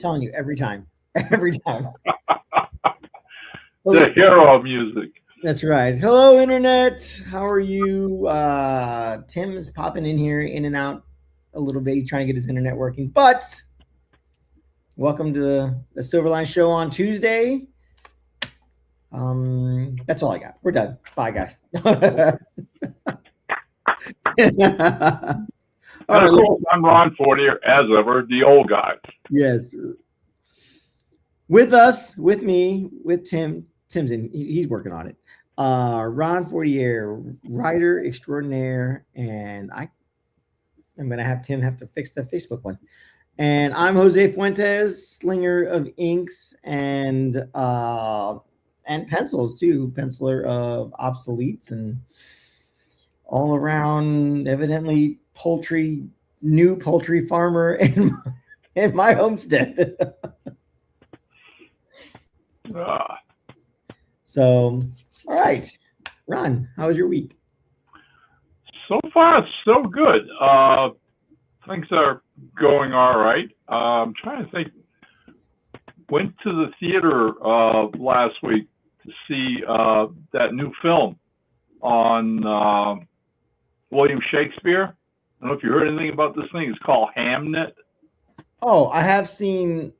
telling you every time. Every time. The hero music. That's right. Hello, Internet. How are you? Tim is popping in here, in and out a little bit. He's trying to get his internet working. But welcome to the Silverline show on Tuesday. That's all I got. We're done. Bye, guys. And of course, I'm Ron Fortier, as ever, the old guy. Yes. With us, with me, with Tim. Tim's in. He's working on it. Ron Fortier, writer extraordinaire, and I'm gonna have Tim have to fix the Facebook one. And I'm Jose Fuentes, slinger of inks and pencils too, penciler of obsoletes and all around, evidently new poultry farmer in my homestead. So, all right, Ron, how was your week? So far, so good. Things are going all right. I'm trying to think. Went to the theater last week to see that new film on William Shakespeare. I don't know if you heard anything about this thing. It's called Hamnet. Oh, I have seen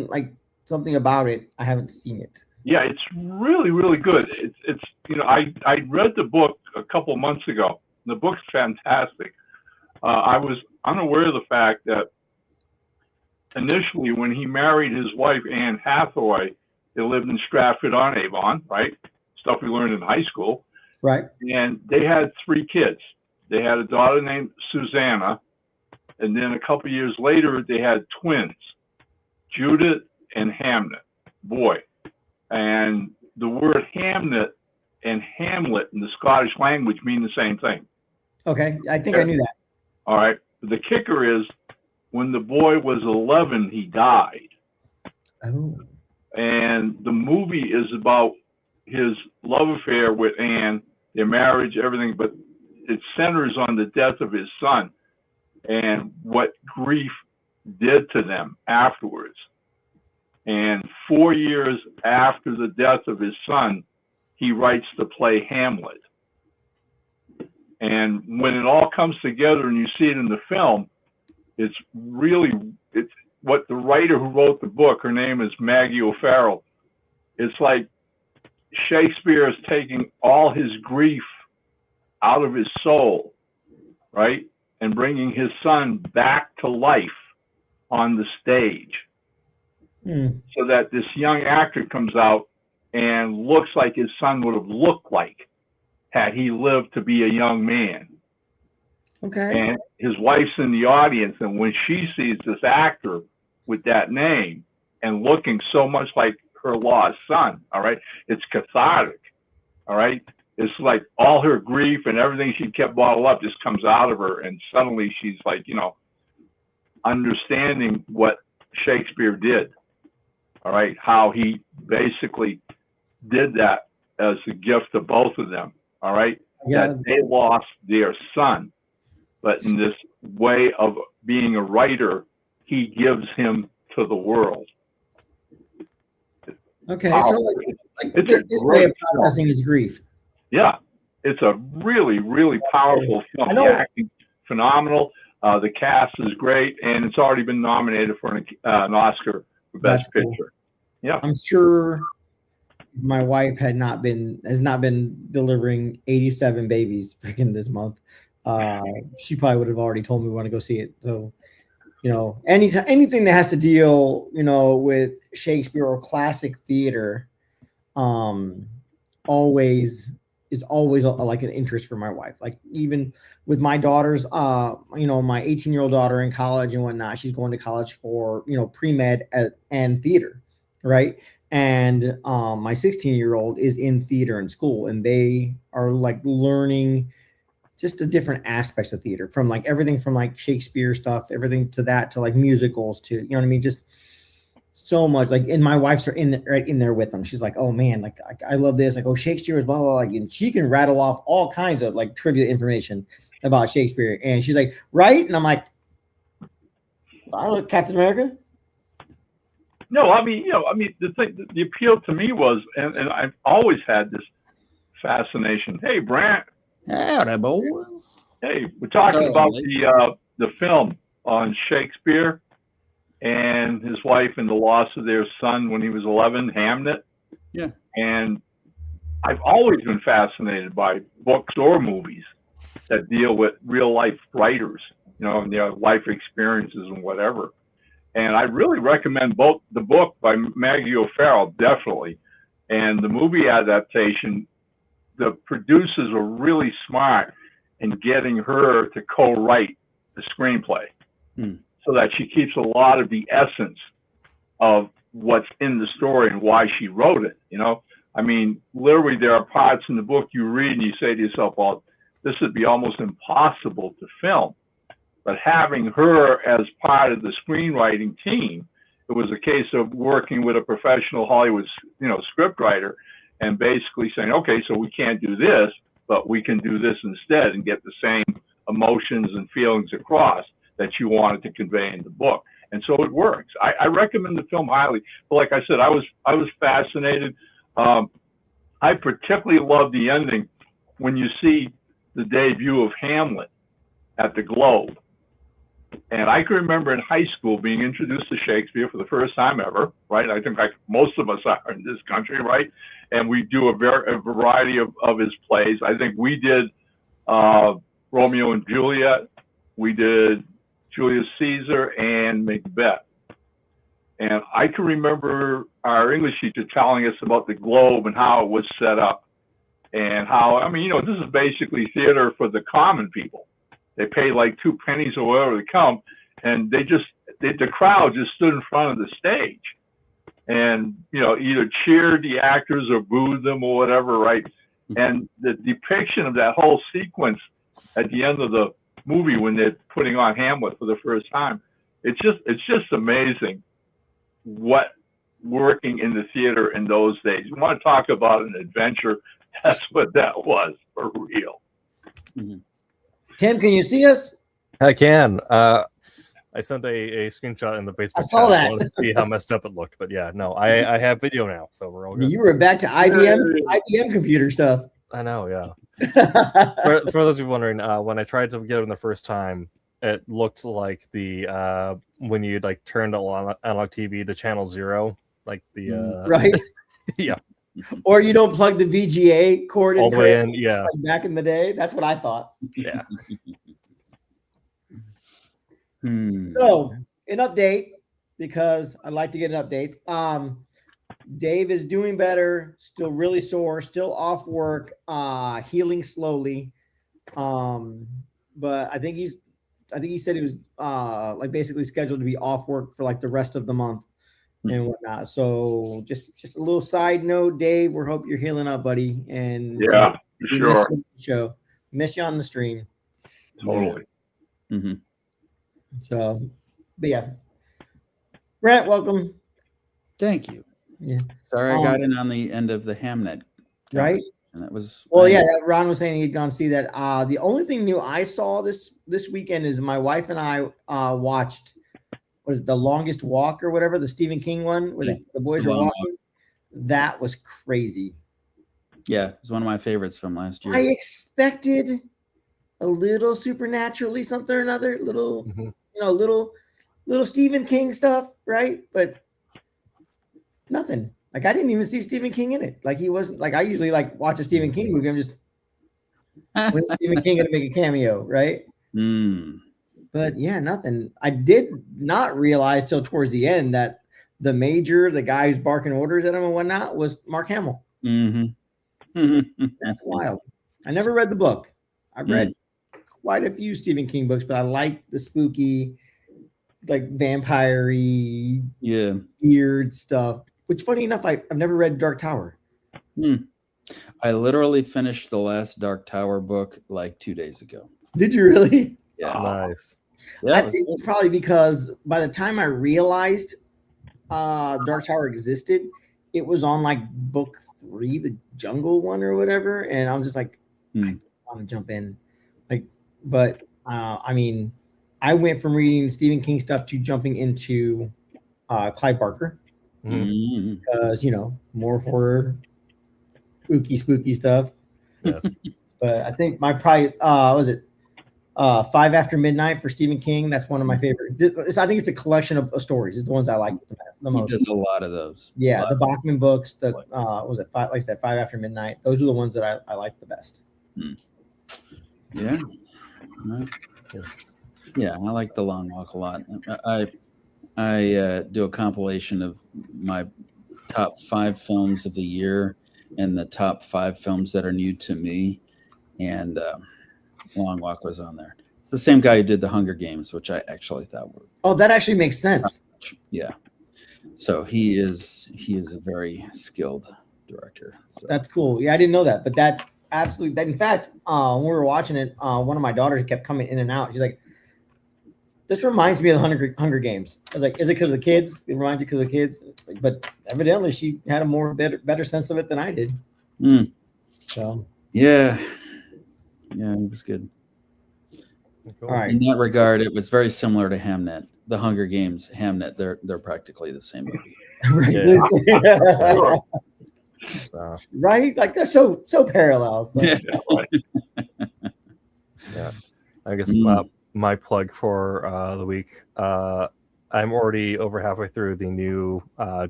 like something about it. I haven't seen it. Yeah, it's really, really good. It's I read the book a couple of months ago. The book's fantastic. I was unaware of the fact that initially when he married his wife, Anne Hathaway, they lived in Stratford-on-Avon, right? Stuff we learned in high school. Right. And they had 3 kids. They had a daughter named Susanna, and then a couple of years later, they had twins, Judith and Hamnet, boy. And the word Hamnet and Hamlet in the Scottish language mean the same thing. Okay, I think I knew that. All right. The kicker is when the boy was 11, he died. Oh. And the movie is about his love affair with Anne, their marriage, everything, but it centers on the death of his son and what grief did to them afterwards. And 4 years after the death of his son, he writes the play Hamlet. And when it all comes together and you see it in the film, it's what the writer who wrote the book, her name is Maggie O'Farrell. It's like Shakespeare is taking all his grief out of his soul, right? And bringing his son back to life on the stage. So that this young actor comes out and looks like his son would have looked like had he lived to be a young man. Okay. And his wife's in the audience, and when she sees this actor with that name and looking so much like her lost son, all right, it's cathartic, all right? It's like all her grief and everything she kept bottled up just comes out of her, and suddenly she's like, understanding what Shakespeare did, all right, how he basically did that as a gift to both of them, all right, that they lost their son. But in this way of being a writer, he gives him to the world. Okay, so it's a way of processing his grief. Yeah, it's a really, really powerful film. The acting phenomenal. The cast is great, and it's already been nominated for an Oscar for Best Picture. Yeah, I'm sure my wife has not been delivering 87 babies freaking this month. She probably would have already told me we want to go see it. So, anything that has to deal, with Shakespeare or classic theater, always like an interest for my wife. Like even with my daughters, my 18-year-old daughter in college and whatnot, she's going to college for, pre-med and theater. Right. And my 16-year-old is in theater in school, and they are like learning just the different aspects of theater, from like everything from like Shakespeare stuff, everything to that, to like musicals, to, you know what I mean? Just so much. Like, and my wife's right in there with them. She's like, oh man, like I love this. Like, oh, Shakespeare is blah, blah, blah. Like, and she can rattle off all kinds of like trivia information about Shakespeare. And she's like, right? And I'm like, I look Captain America. No, I mean, the thing, the appeal to me was, and I've always had this fascination. Hey, Brant. Howdy, boys. Hey, we're talking about Mate. the film on Shakespeare and his wife and the loss of their son when he was 11, Hamnet. Yeah. And I've always been fascinated by books or movies that deal with real life writers, and their life experiences and whatever. And I really recommend both the book by Maggie O'Farrell, definitely, and the movie adaptation. The producers were really smart in getting her to co-write the screenplay so that she keeps a lot of the essence of what's in the story and why she wrote it. I mean, literally there are parts in the book you read and you say to yourself, well, this would be almost impossible to film. But having her as part of the screenwriting team, it was a case of working with a professional Hollywood, scriptwriter and basically saying, okay, so we can't do this, but we can do this instead and get the same emotions and feelings across that you wanted to convey in the book. And so it works. I recommend the film highly. But like I said, I was fascinated. I particularly love the ending when you see the debut of Hamlet at the Globe. And I can remember in high school being introduced to Shakespeare for the first time ever, right? I think like most of us are in this country, right? And we do a variety of his plays. I think we did Romeo and Juliet. We did Julius Caesar and Macbeth. And I can remember our English teacher telling us about the Globe and how it was set up and how, this is basically theater for the common people. They pay like 2 pennies or whatever to come, and the crowd just stood in front of the stage, and either cheered the actors or booed them or whatever, right? And the depiction of that whole sequence at the end of the movie when they're putting on Hamlet for the first time, it's just amazing what working in the theater in those days. You want to talk about an adventure? That's what that was for real. Mm-hmm. Tim, can you see us? I can. I sent a screenshot in the Facebook. I saw that. I wanted to see how messed up it looked, but yeah, no, I have video now, so we're all good. You were back to IBM computer stuff. I know, yeah. for those of you wondering, when I tried to get it the first time, it looked like the when you like turned analog TV to channel 0, like the right, yeah. Or you don't plug the VGA cord all the way in, yeah. Like back in the day, that's what I thought. Yeah. So, an update, because I'd like to get an update. Dave is doing better, still really sore, still off work, healing slowly. But I think he said he was like basically scheduled to be off work for like the rest of the month and whatnot. So just a little side note, Dave, we hope you're healing up, buddy. And yeah, for sure. Miss you on the stream. Totally. Mm-hmm. So, but yeah, Brent, welcome. Thank you. Yeah. Sorry, I got in on the end of the Hamnet. Right. And that was yeah. Ron was saying he'd gone to see that. The only thing new I saw this weekend is my wife and I watched. Was it The Longest Walk or whatever, the Stephen King one where the boys are walking? That was crazy. Yeah, it's one of my favorites from last year. I expected a little supernaturally something or another, little, little Stephen King stuff, right? But nothing. Like I didn't even see Stephen King in it. Like he wasn't like I usually like watch a Stephen King movie. I'm just when's Stephen King gonna make a cameo, right? But yeah, nothing. I did not realize till towards the end that the major, the guy who's barking orders at him and whatnot, was Mark Hamill. That's wild. I never read the book. I read quite a few Stephen King books, but I like the spooky, like vampire-y, weird stuff. Which, funny enough, I've never read Dark Tower. I literally finished the last Dark Tower book like 2 days ago. Did you really? Yeah. Nice. Yeah, I think probably because by the time I realized Dark Tower existed, it was on like book 3, the Jungle one or whatever, and I'm just like, I don't want to jump in, like. But I mean, I went from reading Stephen King stuff to jumping into Clive Barker. Mm. because more horror, spooky stuff. Yes. But I think my probably was it 5 After Midnight for Stephen King. That's one of my favorite. I think it's a collection of stories. It's the ones I like the He most. does a lot of those. Yeah, the Bachman books. The was it five? Like I said, 5 After Midnight. Those are the ones that I like the best. Yeah. Yes. Yeah, I like The Long Walk a lot. I do a compilation of my top 5 films of the year and the top 5 films that are new to me, and Long Walk was on there. It's the same guy who did The Hunger Games, which I actually thought were. Oh, that actually makes sense. Yeah. So he is a very skilled director. So. That's cool. Yeah, I didn't know that, but that absolutely. That in fact, when we were watching it, one of my daughters kept coming in and out. She's like, "This reminds me of the Hunger Games." I was like, "Is it because of the kids? It reminds you because of the kids?" But evidently, she had a better sense of it than I did. So yeah, it was good. All right. In that regard, it was very similar to Hamnet. The Hunger Games, Hamnet, they're practically the same movie. Right? Like they're so parallel. So. Yeah. Yeah. I guess my plug for the week. I'm already over halfway through the new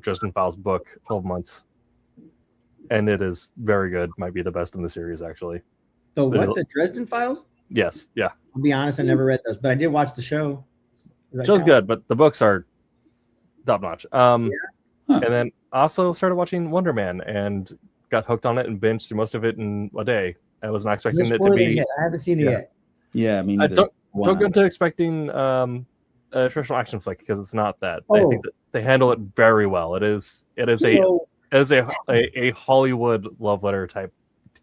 Dresden Files book, 12 Months. And it is very good. Might be the best in the series, actually. The what? The Dresden Files? Yes. Yeah. I'll be honest, I never read those, but I did watch the show. The show's good, but the books are top notch. And then also started watching Wonder Man and got hooked on it and binged through most of it in a day. I was not expecting it to be. I haven't seen it yet. Yeah, I mean, don't go into expecting a traditional action flick because it's not that. I think that they handle it very well. It is a Hollywood love letter type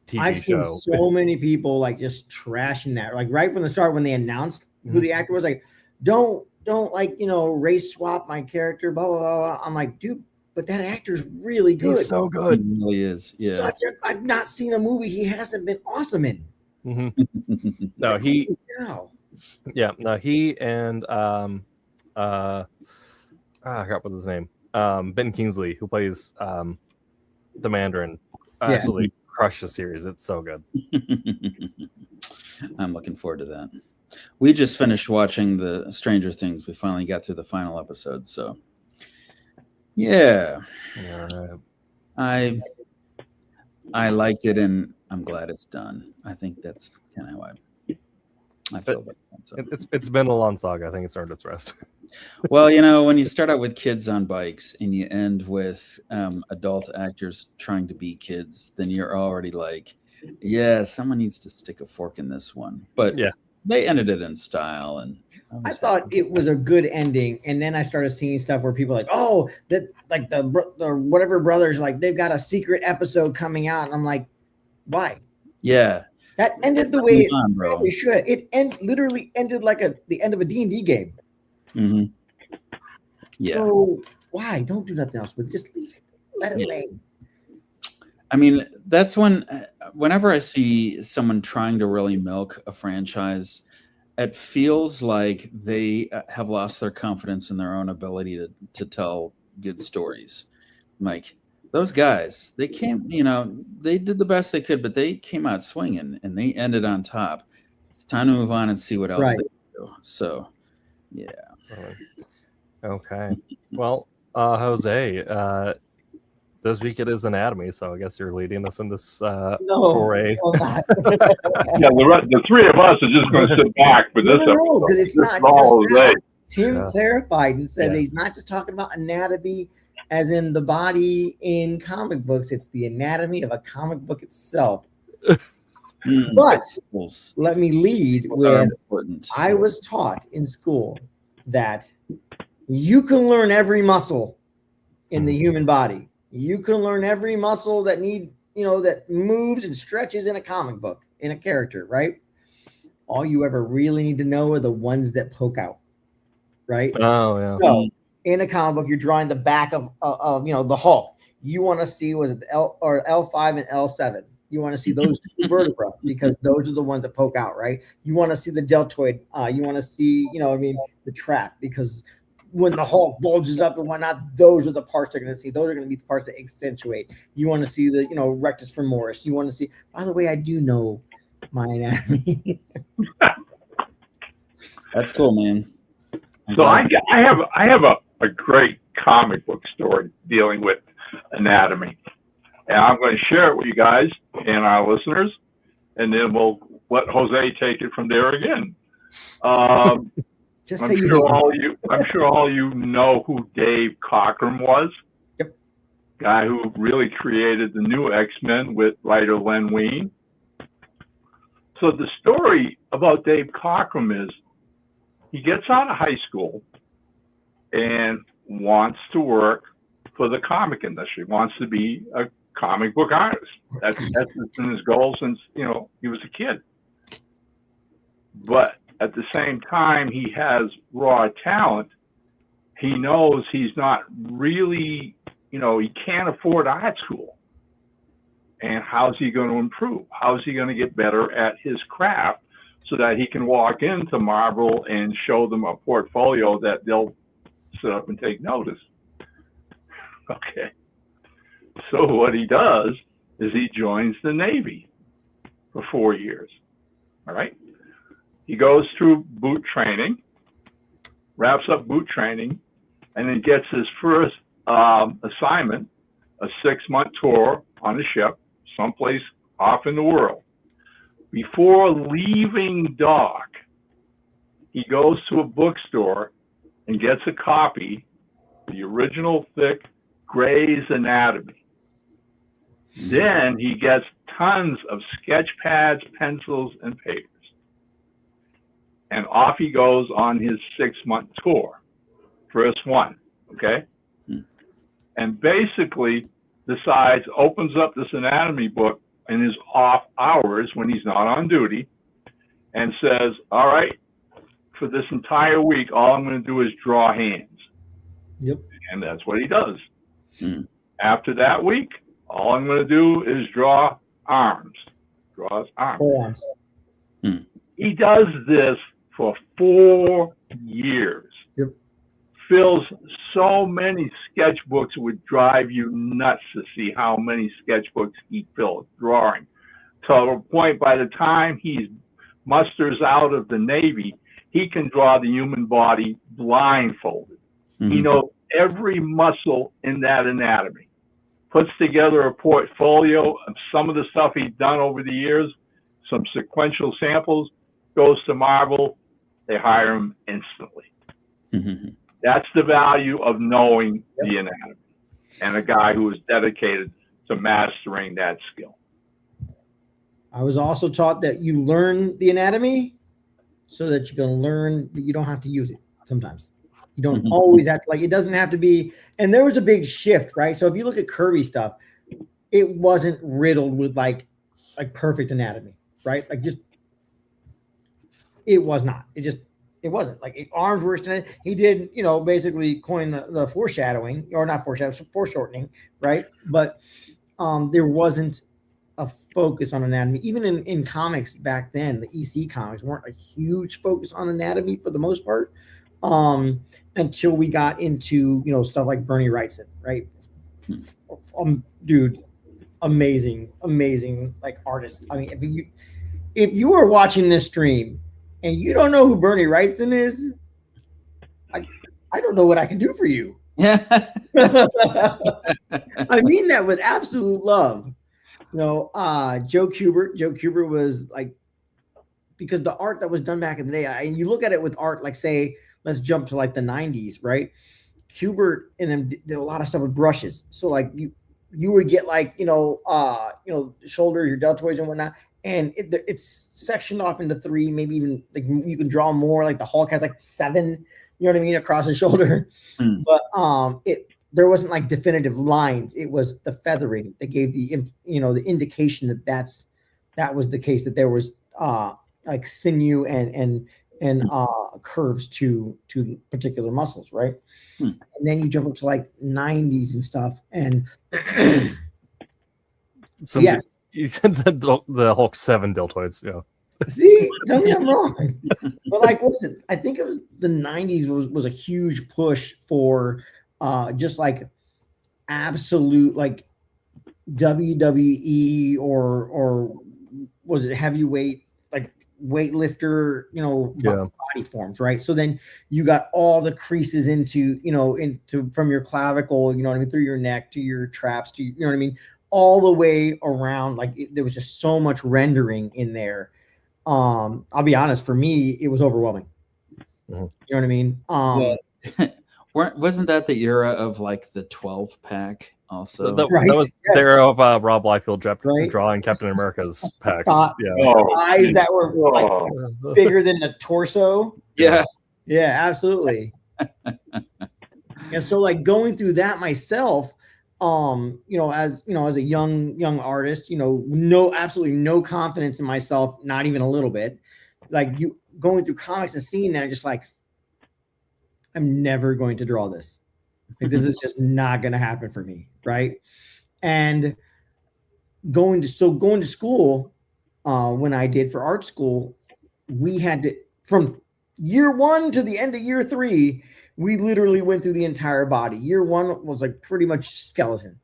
TV I've show. seen so many people like just trashing that. Like right from the start when they announced who the actor was, like, don't like race swap my character, blah blah blah. I'm like, dude, but that actor's really good. He's so good. He really is. Yeah. I've not seen a movie he hasn't been awesome in. No, he. Wow. Yeah, no, he and I forgot what's his name. Ben Kingsley, who plays the Mandarin, absolutely crushed the series. It's so good. I'm looking forward to that. We just finished watching the Stranger Things. We finally got to the final episode, so yeah. I liked it, and I'm glad it's done. I think that's kind of how I feel about that. So. It's been a long saga. I think it's earned its rest. Well, when you start out with kids on bikes and you end with adult actors trying to be kids, then you're already like, yeah, someone needs to stick a fork in this one. But yeah, they ended it in style, and I thought it was a good ending. And then I started seeing stuff where people are like, oh, that like the whatever brothers, like they've got a secret episode coming out, and I'm like, why? Yeah. That ended the way it probably should. It literally ended like the end of a D&D game. Mm-hmm. Yeah. So why? Don't do nothing else with it. Just leave it. Let it lay. I mean, that's whenever I see someone trying to really milk a franchise, it feels like they have lost their confidence in their own ability to tell good stories. Like, those guys, they came, they did the best they could, but they came out swinging and they ended on top. It's time to move on and see what else they do. So, yeah. Okay. Well, Jose, this week it is anatomy, so I guess you're leading us in this foray. Yeah, the three of us are just going to sit back for this episode. No, because it's not just that. Tim clarified and said that he's not just talking about anatomy as in the body in comic books. It's the anatomy of a comic book itself. But let me lead with, I was taught in school that you can learn every muscle in the human body. You can learn every muscle that that moves and stretches in a comic book, in a character, right? All you ever really need to know are the ones that poke out, right? Oh, yeah. So in a comic book, you're drawing the back of the Hulk. You want to see, was it L5 and L7? You want to see those two vertebrae because those are the ones that poke out, right? You want to see the deltoid. You want to see, the trap because when the Hulk bulges up and whatnot, those are the parts they're going to see. Those are going to be the parts that accentuate. You want to see the, rectus femoris. You want to see, by the way, I do know my anatomy. That's cool, man. So I have a great comic book story dealing with anatomy, and I'm going to share it with you guys and our listeners, and then we'll let Jose take it from there again. Just I'm say sure all you know who Dave Cockrum was. Yep. Guy who really created the new X-Men with writer Len Wein. So the story about Dave Cockrum is he gets out of high school and wants to work for the comic industry, wants to be a comic book artist. That's been his goal since, he was a kid. But at the same time, he has raw talent. He knows he's not really, he can't afford art school. And how's he going to improve? How's he going to get better at his craft so that he can walk into Marvel and show them a portfolio that they'll sit up and take notice? Okay. So what he does is he joins the Navy for 4 years. All right. He goes through boot training, wraps up boot training, and then gets his first assignment, a 6-month tour on a ship someplace off in the world. Before leaving dock, he goes to a bookstore and gets a copy, the original thick Gray's Anatomy. Then he gets tons of sketch pads, pencils, and papers. And off he goes on his 6-month tour. First one, okay? And basically opens up this anatomy book in his off hours when he's not on duty and says, all right, for this entire week, all I'm going to do is draw hands. Yep. And that's what he does. After that week, all I'm going to do is draw arms. Draws arms. Forearms. He does this for 4 years. Yep. Fills so many sketchbooks, it would drive you nuts to see how many sketchbooks he filled drawing. To the point, by the time he musters out of the Navy, he can draw the human body blindfolded. He knows every muscle in that anatomy. Puts together a portfolio of some of the stuff he's done over the years, some sequential samples, goes to Marvel, they hire him instantly. That's the value of knowing the anatomy and a guy who is dedicated to mastering that skill. I was also taught that you learn the anatomy so that you can learn that you don't have to use it sometimes. You don't always have to, it doesn't have to be. And there was a big shift, right? So if you look at Kirby stuff, it wasn't riddled with like perfect anatomy, right? It was not. It wasn't. Arms were extended. He did, basically coin the foreshadowing, or not foreshadowing, foreshortening, right? But there wasn't a focus on anatomy. Even in comics back then, the EC comics weren't a huge focus on anatomy for the most part. Until we got into, stuff like Bernie Wrightson, right? Dude, amazing artist. I mean, if you are watching this stream and you don't know who Bernie Wrightson is, I don't know what I can do for you. I mean that with absolute love. Joe Kubert was because the art that was done back in the day, and you look at it with art, say, let's jump to the 90s, right? Kubert and them did a lot of stuff with brushes. So you would get shoulders, your deltoids and whatnot, and it's sectioned off into 3, maybe even you can draw more. The Hulk has 7, you know what I mean, across his shoulder. But there wasn't definitive lines. It was the feathering that gave the the indication that was the case, that there was sinew and curves to particular muscles, right? And then you jump up to 90s and stuff, and you said the Hulk 7 deltoids, yeah. See, tell me I'm wrong. But like, what was it? I think it was the '90s was a huge push for just like absolute like WWE or was it heavyweight like weightlifter, Yeah. body forms, right? So then you got all the creases into from your clavicle, you know what I mean, through your neck to your traps to you know what I mean, all the way around. Like there was just so much rendering in there. I'll be honest, for me, it was overwhelming. Mhm. You know what I mean? Wasn't that the era of like the 12 pack also? That Right, was yes. the era of Rob Liefeld Right. drawing Captain America's packs. Thought- Yeah. Eyes that were like Oh, bigger than the torso. Yeah. Yeah, absolutely. And so like going through that myself, as a young artist, absolutely no confidence in myself, not even a little bit. Like you going through comics and seeing that, just like, I'm never going to draw this. Like this is just not going to happen for me, right? And going to school, when I did for art school, we had to, from year 1 to the end of year 3, we literally went through the entire body. Year 1 was like pretty much skeleton.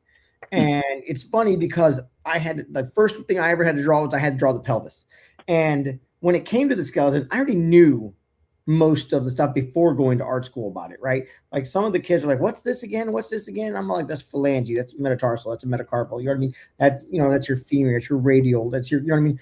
And it's funny because the first thing I ever had to draw was I had to draw the pelvis. And when it came to the skeleton, I already knew most of the stuff before going to art school about it, right? Like some of the kids are like, what's this again? What's this again? I'm like, that's phalange, that's metatarsal, that's a metacarpal. You know what I mean? That's your femur, that's your radial, that's your, you know what I mean?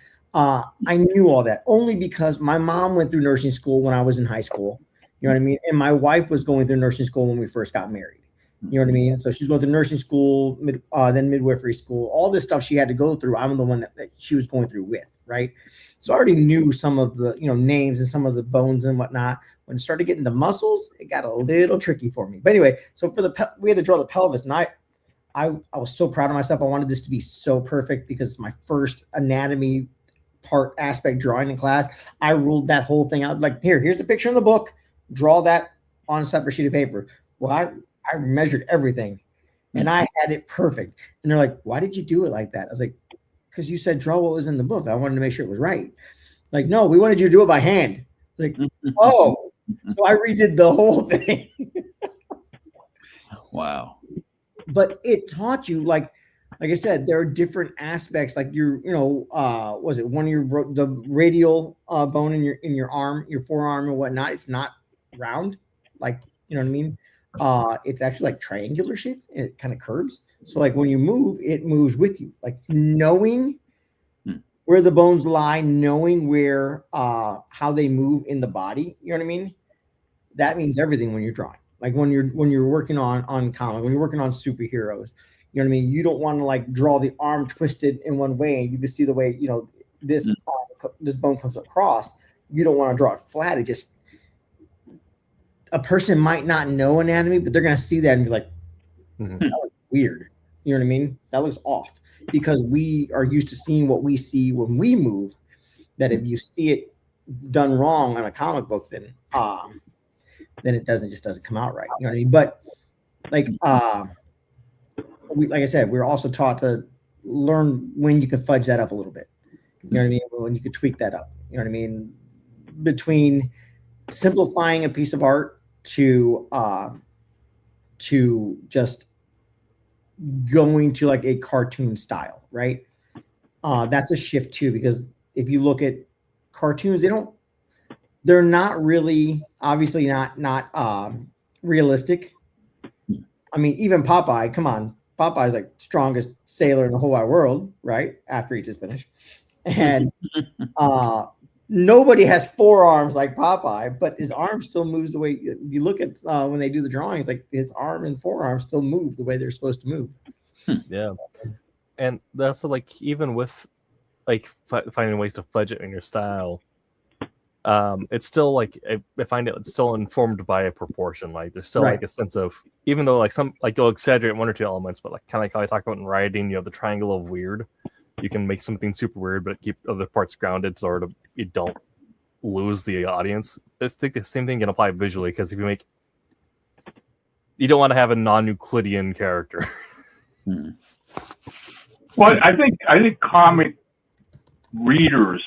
I knew all that only because my mom went through nursing school when I was in high school. You know what I mean? And my wife was going through nursing school when we first got married. You know what I mean? So she's going through nursing school, then midwifery school, all this stuff she had to go through. I'm the one that she was going through with, right? So I already knew some of the, names and some of the bones and whatnot. When it started getting to muscles, it got a little tricky for me. But anyway, so we had to draw the pelvis, and I was so proud of myself. I wanted this to be so perfect because it's my first anatomy part aspect drawing in class. I ruled that whole thing out. Like, here's the picture in the book. Draw that on a separate sheet of paper. Well, I measured everything, and I had it perfect. And they're like, "Why did you do it like that?" I was like, "Because you said draw what was in the book. I wanted to make sure it was right." Like, no, we wanted you to do it by hand. Like, oh, so I redid the whole thing. Wow. But it taught you, like I said, there are different aspects. Like was it one of the radial bone in your arm, your forearm and whatnot? It's not round, like, you know what I mean? It's actually like triangular shape, and it kind of curves. So like when you move, it moves with you. Like knowing where the bones lie, knowing where how they move in the body. You know what I mean? That means everything when you're drawing. Like when you're working on comic, when you're working on superheroes. You know what I mean? You don't want to like draw the arm twisted in one way, and you can see the way this bone comes across. You don't want to draw it flat. It just, a person might not know anatomy, but they're gonna see that and be like, that looks weird. You know what I mean? That looks off, because we are used to seeing what we see when we move. That if you see it done wrong on a comic book, then it doesn't come out right. You know what I mean? But like like I said, we're also taught to learn when you can fudge that up a little bit. You know what I mean? When you could tweak that up. You know what I mean? Between simplifying a piece of art to just going to like a cartoon style, right? That's a shift too, because if you look at cartoons, they're not really, obviously not realistic. I mean, even Popeye, come on, Popeye's like strongest sailor in the whole wide world, right? After he eats his spinach. And nobody has forearms like Popeye, but his arm still moves the way you look at when they do the drawings. Like his arm and forearm still move the way they're supposed to move. Yeah, and that's like even with like finding ways to fudge it in your style. It's still like I find it's still informed by a proportion. Like there's still like a sense of, even though like some like you'll exaggerate one or two elements, but like kind of like how I talked about in writing, you have the triangle of weird. You can make something super weird, but keep other parts grounded, sort of. You don't lose the audience. I think the same thing can apply visually, because if you don't want to have a non-Euclidean character. Well, I think comic readers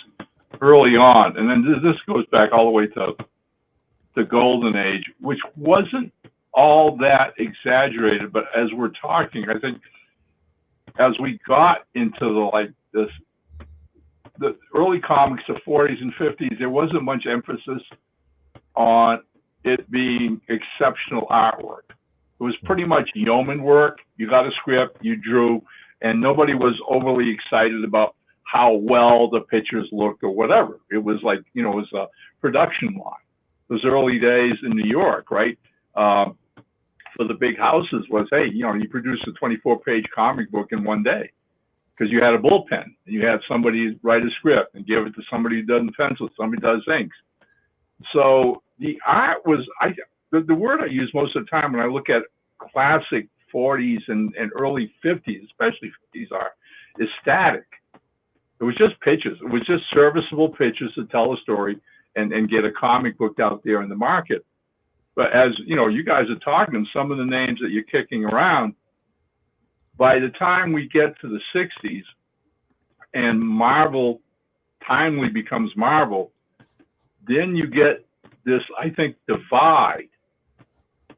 early on, and then this goes back all the way to the golden age, which wasn't all that exaggerated. But as we're talking, I think as we got into the early comics, the 40s and 50s, there wasn't much emphasis on it being exceptional artwork. It was pretty much yeoman work. You got a script, you drew, and nobody was overly excited about how well the pictures looked or whatever. It was like, it was a production line. Those early days in New York, right? For the big houses was, hey, you produce a 24-page comic book in one day because you had a bullpen and you had somebody write a script and give it to somebody who does pencils, somebody does inks. So the art was, the word I use most of the time when I look at classic 40s and early 50s, especially 50s art, is static. It was just pictures. It was just serviceable pictures to tell a story and get a comic book out there in the market. But as you guys are talking, some of the names that you're kicking around, by the time we get to the 60s and Marvel timely becomes Marvel, then you get this, I think, divide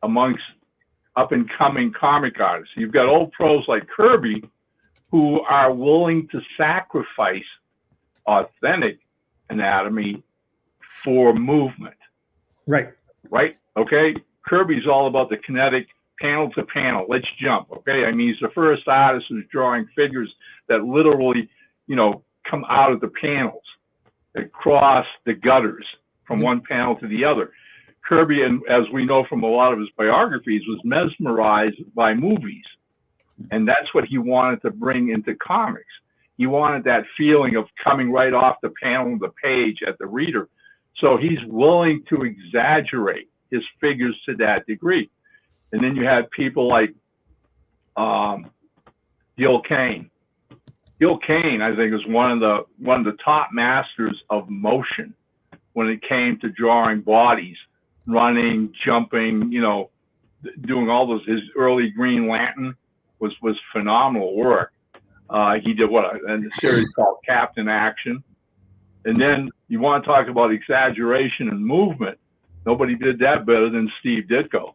amongst up and coming comic artists. You've got old pros like Kirby who are willing to sacrifice authentic anatomy for movement. Right. Right? Okay? Kirby's all about the kinetic panel to panel. Let's jump. Okay? I mean, he's the first artist who's drawing figures that literally, come out of the panels, that cross the gutters from one panel to the other. Kirby, and as we know from a lot of his biographies, was mesmerized by movies. And that's what he wanted to bring into comics. He wanted that feeling of coming right off the panel of the page at the reader. So he's willing to exaggerate his figures to that degree. And then you had people like Gil Kane. Gil Kane, I think, is one of the top masters of motion when it came to drawing bodies, running, jumping, doing all those. His early Green Lantern was phenomenal work. He did a series called Captain Action. And then you want to talk about exaggeration and movement. Nobody did that better than Steve Ditko.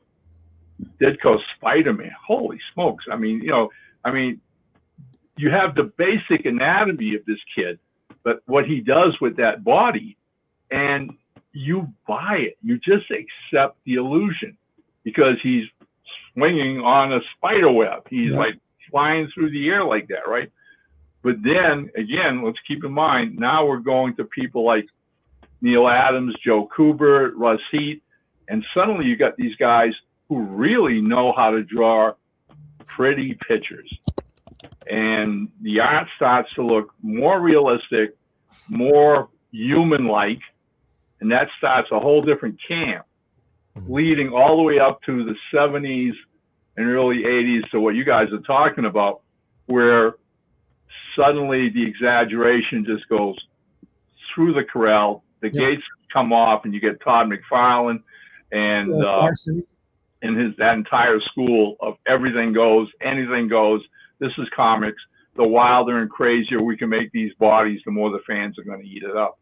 Ditko's Spider-Man. Holy smokes. I mean, you have the basic anatomy of this kid, but what he does with that body, and you buy it. You just accept the illusion because he's swinging on a spider web. He's like flying through the air like that, right? But then again, let's keep in mind, now we're going to people like Neil Adams, Joe Kubert, Russ Heath, and suddenly you got these guys who really know how to draw pretty pictures. And the art starts to look more realistic, more human-like, and that starts a whole different camp, leading all the way up to the 70s and early 80s to what you guys are talking about, where suddenly the exaggeration just goes through the corral, the gates come off, and you get Todd McFarlane and that entire school of everything goes, anything goes. This is comics. The wilder and crazier we can make these bodies, the more the fans are going to eat it up.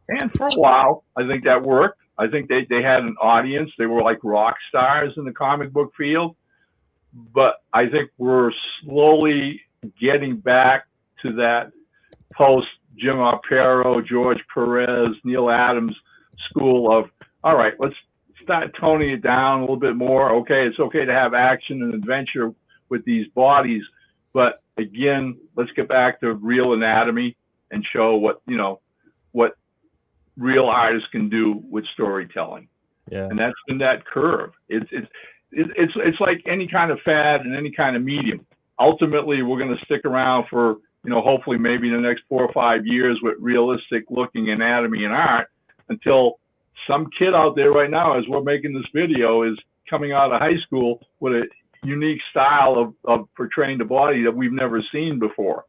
And for a while, I think that worked. I think they had an audience. They were like rock stars in the comic book field. But I think we're slowly getting back to that post Jim Aparo, George Perez, Neil Adams school of, all right, let's start toning it down a little bit more. Okay, it's okay to have action and adventure with these bodies. But again, let's get back to real anatomy and show what real artists can do with storytelling. Yeah. And that's been that curve. It's like any kind of fad and any kind of medium. Ultimately, we're going to stick around for, hopefully maybe in the next 4 or 5 years with realistic looking anatomy and art until some kid out there right now, as we're making this video, is coming out of high school with a unique style of portraying the body that we've never seen before.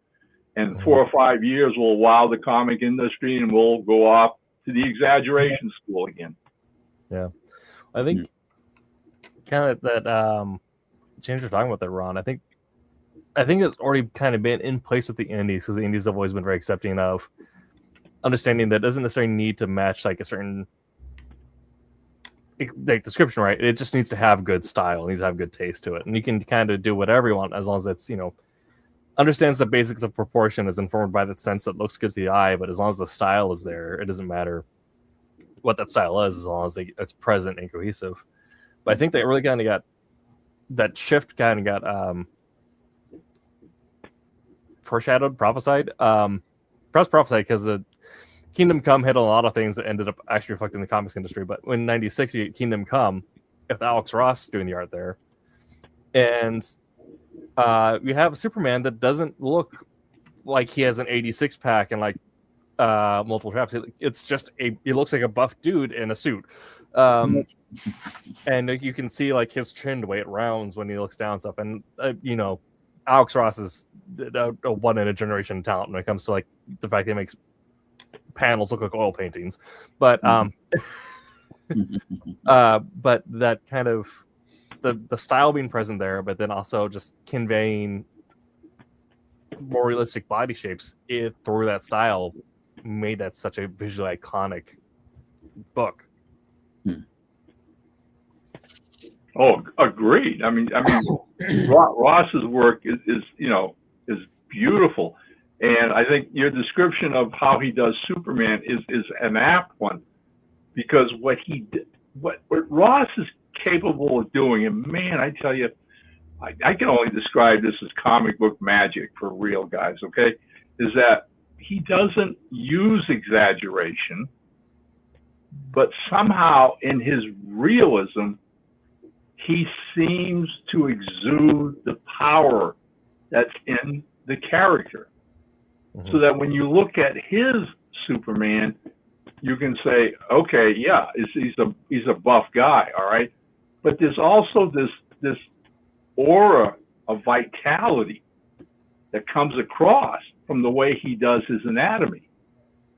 And 4 or 5 years will wow the comic industry and we'll go off to the exaggeration school again. Yeah. I think kind of that change you're talking about there, Ron. I think it's already kind of been in place with the indies because the indies have always been very accepting of understanding that it doesn't necessarily need to match like a certain like description, right? It just needs to have good style. It needs to have good taste to it, and you can kind of do whatever you want as long as it's understands the basics of proportion, is informed by the sense that looks good to the eye. But as long as the style is there, it doesn't matter what that style is, as long as it's present and cohesive. But I think they really kind of got that shift, kind of got foreshadowed, prophesied. Perhaps prophesied because the Kingdom Come hit a lot of things that ended up actually reflecting the comics industry. But when '96 you get Kingdom Come, if Alex Ross doing the art there, and you have a Superman that doesn't look like he has an 86 pack and like multiple traps. It's just he looks like a buff dude in a suit, and you can see like his chin the way it rounds when he looks down and stuff. And Alex Ross is a one in a generation talent when it comes to like the fact that he makes panels look like oil paintings, but but that kind of the style being present there, but then also just conveying more realistic body shapes through that style made that such a visually iconic book. Oh, agreed. I mean, Ross's work is beautiful. And I think your description of how he does Superman is an apt one, because what Ross is capable of doing, and man, I tell you, I can only describe this as comic book magic for real guys, okay, is that he doesn't use exaggeration, but somehow in his realism, he seems to exude the power that's in the character. So that when you look at his Superman, you can say, okay, yeah, he's a buff guy, all right. But there's also this aura of vitality that comes across from the way he does his anatomy.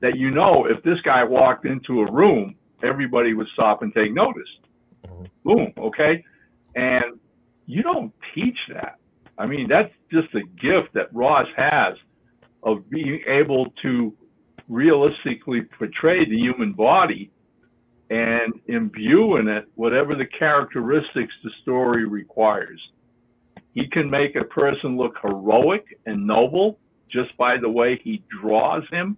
That if this guy walked into a room, everybody would stop and take notice. Boom, okay. And you don't teach that. I mean, that's just a gift that Ross has, of being able to realistically portray the human body and imbue in it whatever the characteristics the story requires. He can make a person look heroic and noble just by the way he draws him.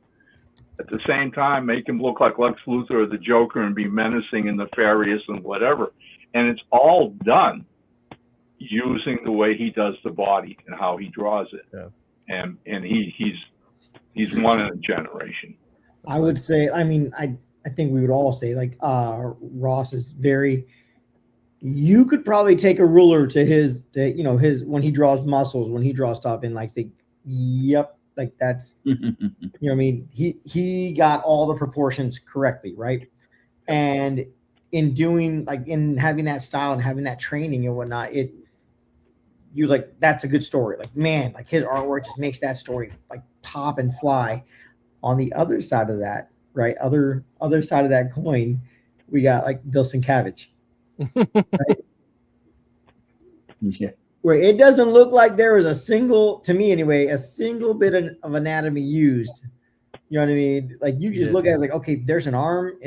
At the same time, make him look like Lex Luthor or the Joker and be menacing and nefarious and whatever. And it's all done using the way he does the body and how he draws it. Yeah. And he's one in a generation. I would say, I think we would all say like Ross is very. You could probably take a ruler to his when he draws muscles, when he draws stuff, and like say, yep, like that's he got all the proportions correctly, right? And in doing in having that style and having that training and whatnot, you was like, that's a good story. Like, man, like his artwork just makes that story like pop and fly. On the other side of that, right? Other side of that coin, we got like Bill Sienkiewicz. Right? Yeah. Where it doesn't look like there was a single bit of anatomy used. You know what I mean? Like you just look at it like, okay, there's an arm,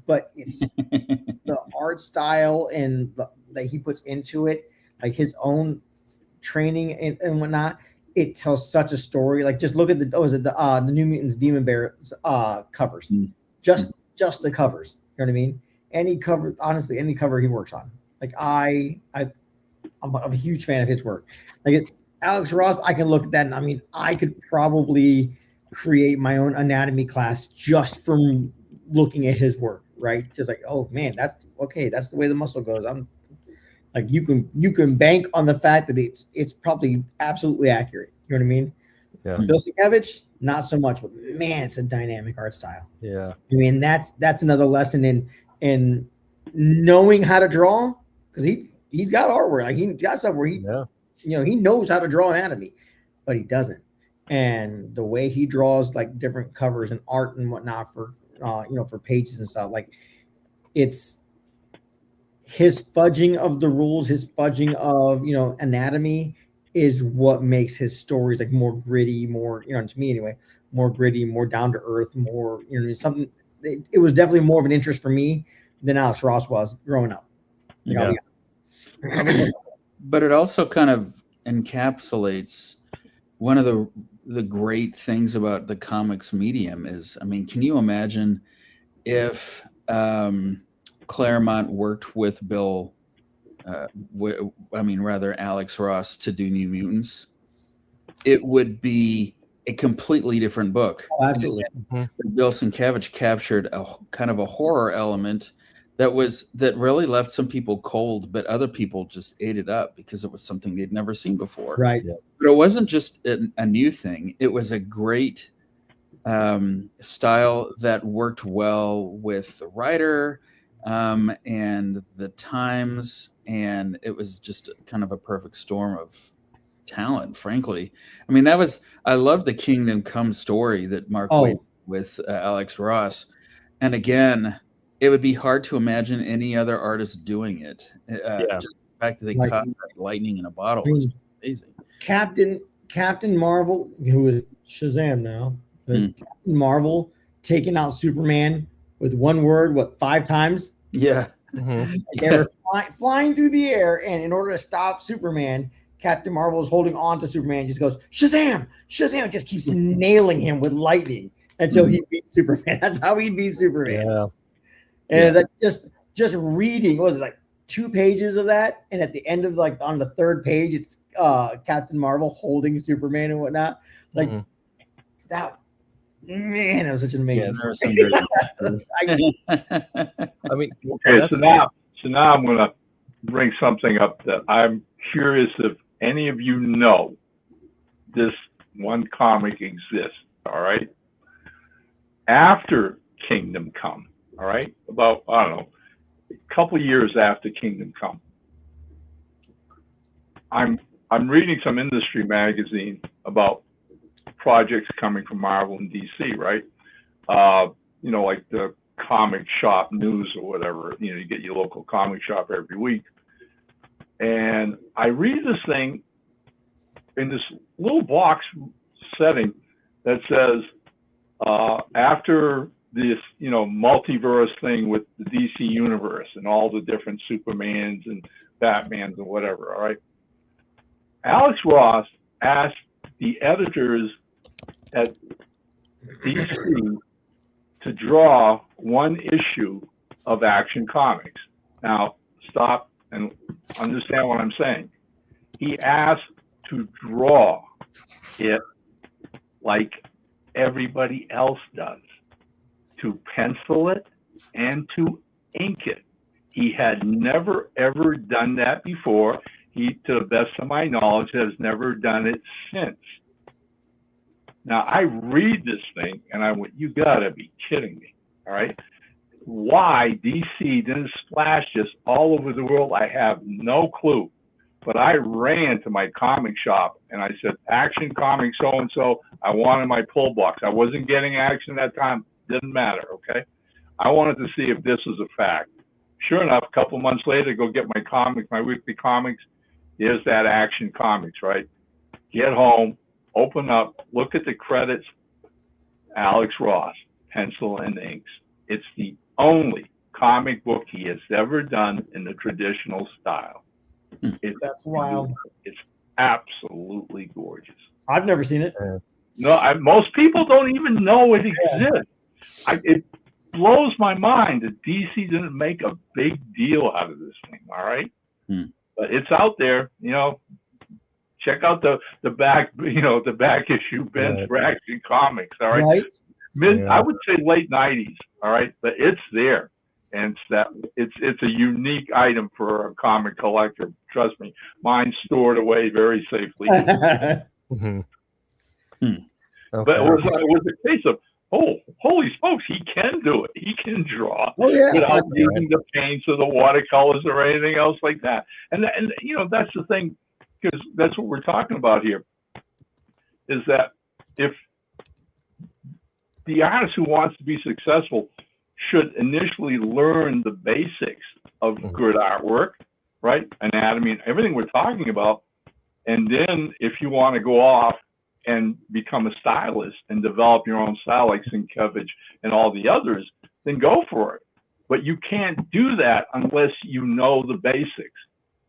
but it's the art style and that he puts into it, like his own training and whatnot. It tells such a story. Like just look at the New Mutants Demon Bears covers, just the covers. You know what I mean? Any cover he works on. Like I'm a huge fan of his work. Like Alex Ross, I can look at that and I could probably create my own anatomy class just from looking at his work, right? Just like, oh man, that's okay. That's the way the muscle goes. I'm like, you can bank on the fact that it's probably absolutely accurate. You know what I mean? Yeah. Bill Sienkiewicz, not so much, but man, it's a dynamic art style. Yeah. I mean, that's another lesson in knowing how to draw, because he's got artwork. Like he's got stuff where he knows how to draw anatomy, but he doesn't. And the way he draws like different covers and art and whatnot for for pages and stuff, like it's his fudging of the rules, his fudging of anatomy is what makes his stories like more gritty, more, to me anyway, more gritty, more down to earth, more, something. It was definitely more of an interest for me than Alex Ross was growing up. Yeah. I mean, but it also kind of encapsulates one of the great things about the comics medium is, I mean, can you imagine if Claremont worked with Bill, rather Alex Ross to do New Mutants? It would be a completely different book. Oh, absolutely. Bill Sienkiewicz captured a kind of a horror element that really left some people cold, but other people just ate it up because it was something they'd never seen before. Right. But it wasn't just a new thing. It was a great style that worked well with the writer and the times, and it was just kind of a perfect storm of talent, frankly. I mean, I love the Kingdom Come story that Mark Waid with Alex Ross. And again, it would be hard to imagine any other artist doing it. Just the fact that they caught lightning in a bottle was amazing. Captain Marvel, who is Shazam now, Captain Marvel taking out Superman with one word, 5 times? Yeah. They were flying through the air, and in order to stop Superman, Captain Marvel is holding on to Superman, just goes, Shazam! Shazam! Just keeps nailing him with lightning until he beats Superman. That's how he beats Superman. Yeah. And that just reading, what was it, like 2 pages of that? And at the end of on the 3rd page, it's Captain Marvel holding Superman and whatnot. Like that, man, that was such an amazing story. I mean, okay, so now I'm going to bring something up that I'm curious if any of you know this one comic exists. All right. After Kingdom Come, all right, about, I don't know, a couple of years after Kingdom Come, I'm reading some industry magazine about projects coming from Marvel and DC, right? Like the comic shop news or whatever. You get your local comic shop every week. And I read this thing in this little box setting that says, after this, multiverse thing with the DC universe and all the different Supermans and Batmans and whatever, all right? Alex Ross asked the editors at DC to draw one issue of Action Comics. Now, stop and understand what I'm saying. He asked to draw it like everybody else does, to pencil it and to ink it. He had never, ever done that before. He, to the best of my knowledge, has never done it since. Now, I read this thing and I went, you gotta be kidding me, all right? Why DC didn't splash this all over the world, I have no clue. But I ran to my comic shop and I said, Action Comics so-and-so, I wanted my pull box. I wasn't getting Action at that time, didn't matter, okay? I wanted to see if this was a fact. Sure enough, a couple months later, go get my comics, my weekly comics. Here's that Action Comics, right? Get home, open up, look at the credits. Alex Ross, pencil and inks. It's the only comic book he has ever done in the traditional style. That's wild. It's absolutely gorgeous. I've never seen it. No, most people don't even know it exists. It blows my mind that DC didn't make a big deal out of this thing. All right, but it's out there. Check out the back. The back issue bins for Action Comics. All right, I would say late '90s. All right, but it's there. And it's a unique item for a comic collector. Trust me, mine's stored away very safely. Okay. But it was a case of, holy smokes, he can do it. He can draw without using the paints or the watercolors or anything else like that. And that's the thing, because that's what we're talking about here, is that if the artist who wants to be successful should initially learn the basics of good artwork, right? Anatomy and everything we're talking about, And then if you want to go off and become a stylist and develop your own style like Sienkiewicz and all the others, then go for it. But you can't do that unless you know the basics,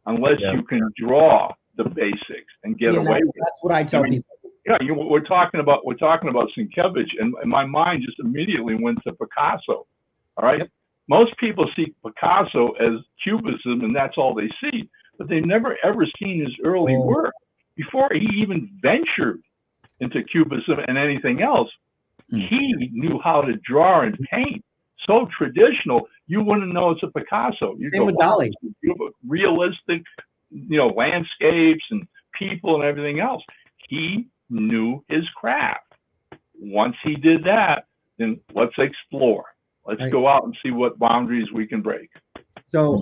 unless you can draw the basics and get away with it. That's what I tell people. Yeah, we're talking about Sienkiewicz, and my mind just immediately went to Picasso. All right, most people see Picasso as Cubism, and that's all they see. But they've never ever seen his early work before he even ventured into Cubism and anything else. He knew how to draw and paint so traditional you wouldn't know it's a Picasso. You Same with Dali. Realistic, landscapes and people and everything else. He knew his craft. Once he did that, then let's explore. Let's go out and see what boundaries we can break. So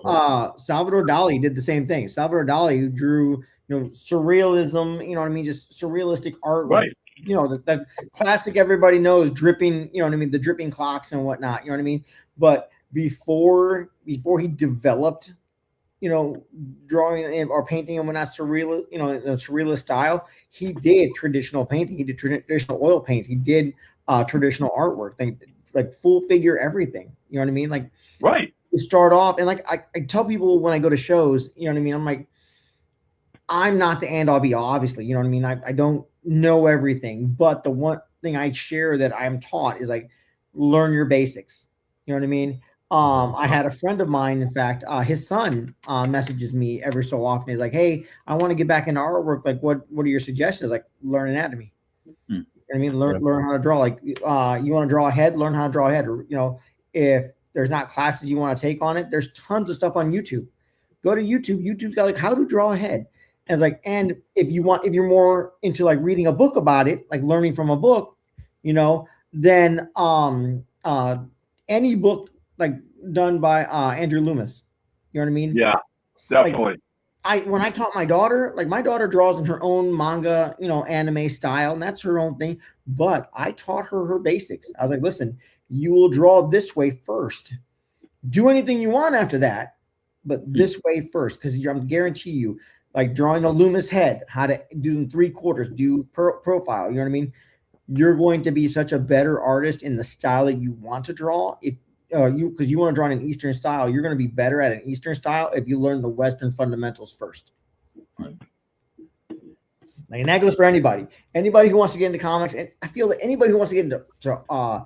Salvador Dali did the same thing. Salvador Dali, who drew, surrealism, just surrealistic art. Right. The classic everybody knows, dripping, the dripping clocks and whatnot, But before he developed, drawing or painting and whatnot, surrealist style, he did traditional painting. He did traditional oil paints. He did traditional artwork, like full figure everything. You know what I mean? Like, right. You start off, and like I tell people when I go to shows, I'm like, I'm not the end all be all, obviously. I don't know everything, but the one thing I share that I'm taught is like, learn your basics. You know what I mean? I had a friend of mine, in fact, his son messages me every so often. He's like, hey, I want to get back into artwork. Like, what are your suggestions? Like, learn anatomy. You know what I mean? Learn how to draw. Like, you want to draw a head, learn how to draw a head. Or, if there's not classes you want to take on it, there's tons of stuff on YouTube. Go to YouTube. YouTube's got like how to draw a head. And like, and if you're more into like reading a book about it, like learning from a book, then any book like done by Andrew Loomis. You know what I mean? Yeah, definitely. Like, when I taught my daughter, like my daughter draws in her own manga, anime style, and that's her own thing. But I taught her basics. I was like, listen, you will draw this way first. Do anything you want after that, but this way first, because I'm guarantee you, like drawing a Loomis head, how to do in 3/4, do profile. You know what I mean? You're going to be such a better artist in the style that you want to draw. If because you want to draw in an Eastern style, you're going to be better at an Eastern style if you learn the Western fundamentals first. Right. Like, and that goes for anybody who wants to get into comics. And I feel that anybody who wants to get into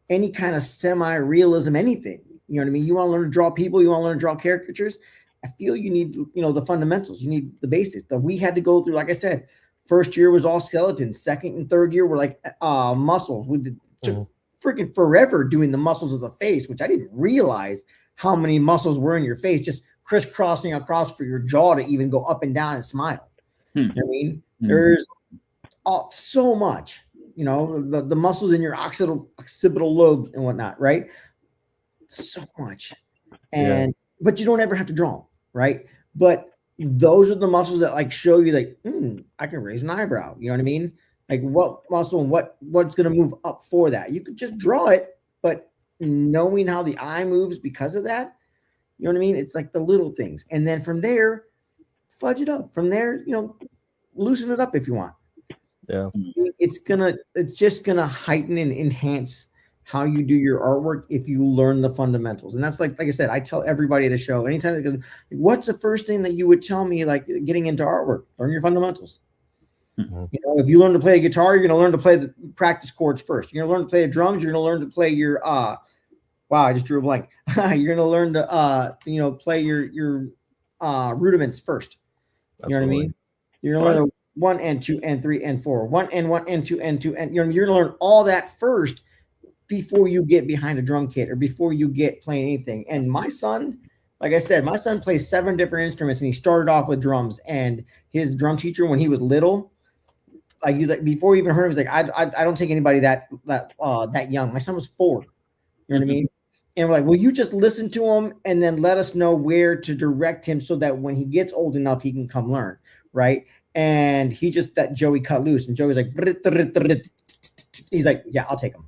any kind of semi-realism, anything, you know what I mean? You want to learn to draw people, you want to learn to draw caricatures. I feel you need, the fundamentals. You need the basics. But we had to go through, like I said, first year was all skeletons. Second and third year were like muscles. We took freaking forever doing the muscles of the face, which I didn't realize how many muscles were in your face, just crisscrossing across for your jaw to even go up and down and smile. You know what I mean? There's so much, the muscles in your occipital lobes and whatnot, right? So much. And but you don't ever have to draw them, right? But those are the muscles that like show you like, I can raise an eyebrow. You know what I mean? Like what muscle and what's going to move up for that. You could just draw it, but knowing how the eye moves because of that, you know what I mean? It's like the little things. And then from there, fudge it up. From there, loosen it up if you want. Yeah. It's just gonna heighten and enhance how you do your artwork if you learn the fundamentals. And that's like I said, I tell everybody at a show, anytime they go, what's the first thing that you would tell me like getting into artwork? Learn your fundamentals. If you learn to play a guitar, you're going to learn to play the practice chords first. You're going to learn to play the drums. You're going to learn to play your wow, I just drew a blank. You're going to learn to play your rudiments first. You know what I mean? You're going to learn 1 and 2 and 3 and 4. 1 and 2 and 2 and you're going to learn all that first before you get behind a drum kit or before you get playing anything. And my son, like I said, my son plays 7 different instruments, and he started off with drums. And his drum teacher, when he was little, like he's like, before he even heard him, he's like, I don't take anybody that young. My son was 4. You know what I mean? And we're like, well, you just listen to him and then let us know where to direct him so that when he gets old enough, he can come learn, right? And he just that Joey cut loose, and Joey's like, he's like, yeah, I'll take him,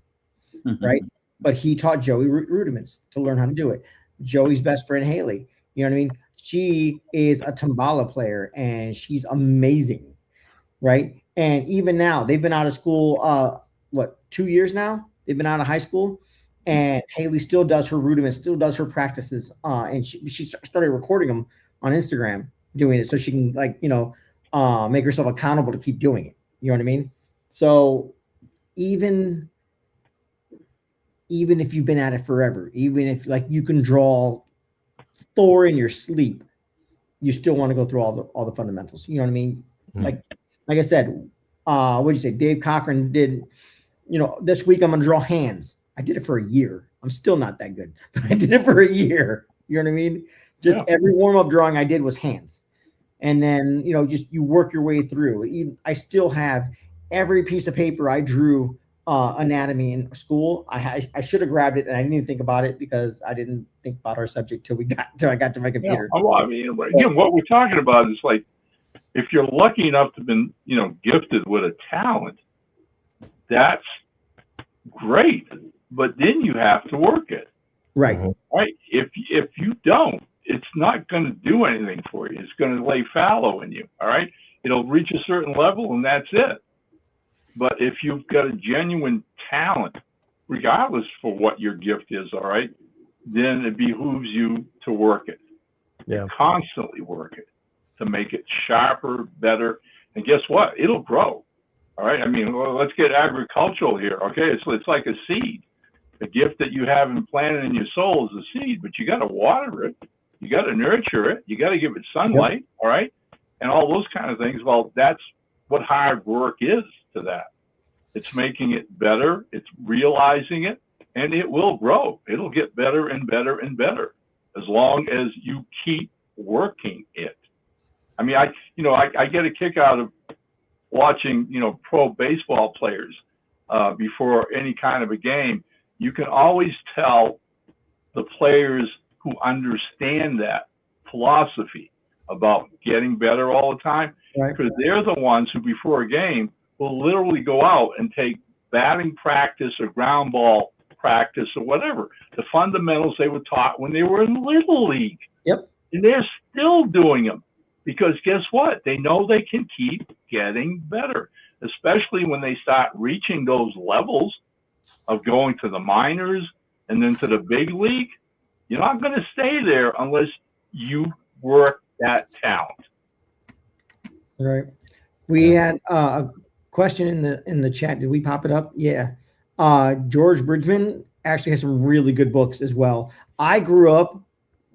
right? But he taught Joey rudiments to learn how to do it. Joey's best friend Haley, you know what I mean? she is a Tambala player and she's amazing, right? And even now, they've been out of school, 2 years now? They've been out of high school, and Haley still does her rudiments, still does her practices, and she started recording them on Instagram, doing it so she can make herself accountable to keep doing it. You know what I mean? So even if you've been at it forever, even if like you can draw Thor in your sleep, you still want to go through all the fundamentals. You know what I mean? Mm-hmm. Like I said, what did you say? Dave Cochran did, this week I'm going to draw hands. I did it for a year. I'm still not that good, but I did it for a year. You know what I mean? Just every warm-up drawing I did was hands. And then, just you work your way through. I still have every piece of paper I drew anatomy in school. I should have grabbed it, and I didn't even think about it because I didn't think about our subject till I got to my computer. Yeah. Well, I mean, again, what we're talking about is like, if you're lucky enough to have been, gifted with a talent, that's great. But then you have to work it. Right. Right. If you don't, it's not going to do anything for you. It's going to lay fallow in you. All right. It'll reach a certain level and that's it. But if you've got a genuine talent, regardless for what your gift is, all right, then it behooves you to work it. Yeah. Constantly work it to make it sharper, better. And guess what? It'll grow. All right. I mean, let's get agricultural here. Okay. It's like a seed. The gift that you have implanted in your soul is a seed, but you got to water it. You got to nurture it. You got to give it sunlight. Yep. All right. And all those kind of things. Well, that's what hard work is to that. It's making it better. It's realizing it, and it will grow. It'll get better and better and better as long as you keep working it. I mean, I get a kick out of watching, pro baseball players before any kind of a game. You can always tell the players who understand that philosophy about getting better all the time, because they're the ones who before a game will literally go out and take batting practice or ground ball practice or whatever, the fundamentals they were taught when they were in Little League. Yep. And they're still doing them because guess what? They know they can keep getting better, especially when they start reaching those levels of going to the minors and then to the big league. You're not going to stay there unless you work that talent. Right. We had a question in the chat. Did we pop it up? Yeah. George Bridgman actually has some really good books as well. I grew up,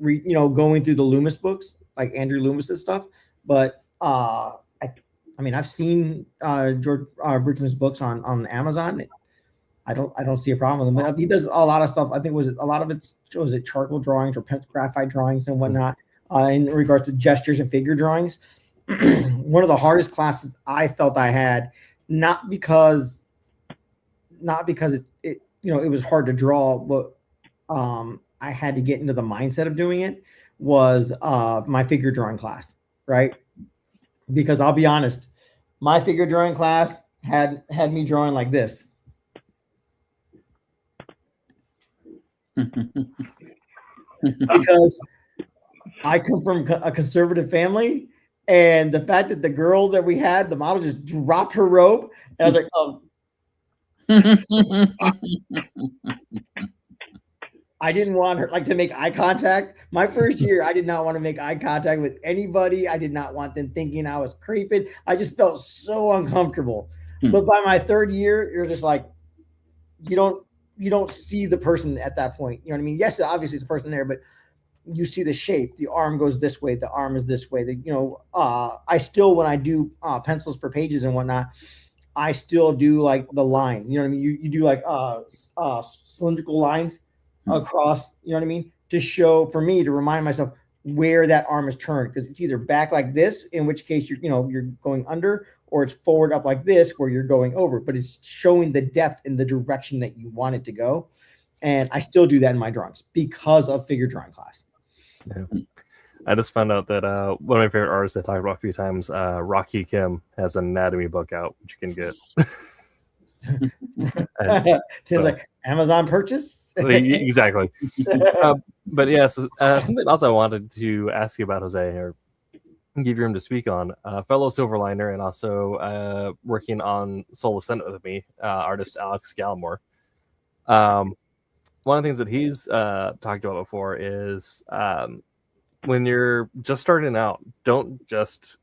going through the Loomis books, like Andrew Loomis's stuff. But I've seen George Bridgman's books on Amazon. I don't see a problem with him. He does a lot of stuff. I think a lot of it's charcoal drawings or graphite drawings and whatnot in regards to gestures and figure drawings. One of the hardest classes I felt I had, not because it was hard to draw, but I had to get into the mindset of doing it, was my figure drawing class, right? Because I'll be honest, my figure drawing class had me drawing like this. Because I come from a conservative family, and the fact that the girl that we had, the model, just dropped her robe, and I was like, I didn't want her to make eye contact. My first year, I did not want to make eye contact with anybody. I did not want them thinking I was creeping. I just felt so uncomfortable. But by my third year, you're just like, you don't see the person at that point. You know what I mean? Yes, obviously it's a person there, but you see the shape. The arm goes this way. The arm is this way. I still, when I do pencils for pages and whatnot, I still do like the lines. You know what I mean? You do like cylindrical lines across. You know what I mean? To show, for me, to remind myself where that arm is turned, because it's either back like this, in which case you're going under, or it's forward up like this where you're going over, but it's showing the depth in the direction that you want it to go. And I still do that in my drawings because of figure drawing class. Yeah. I just found out that one of my favorite artists I talked about a few times, Rocky Kim, has an anatomy book out, which you can get. Tim's like, Amazon purchase? Exactly. But yes, something else I wanted to ask you about, Jose, or give you room to speak on. Fellow Silverliner and also working on Soul Ascent with me, artist Alex Gallimore. One of the things that he's talked about before is when you're just starting out, don't just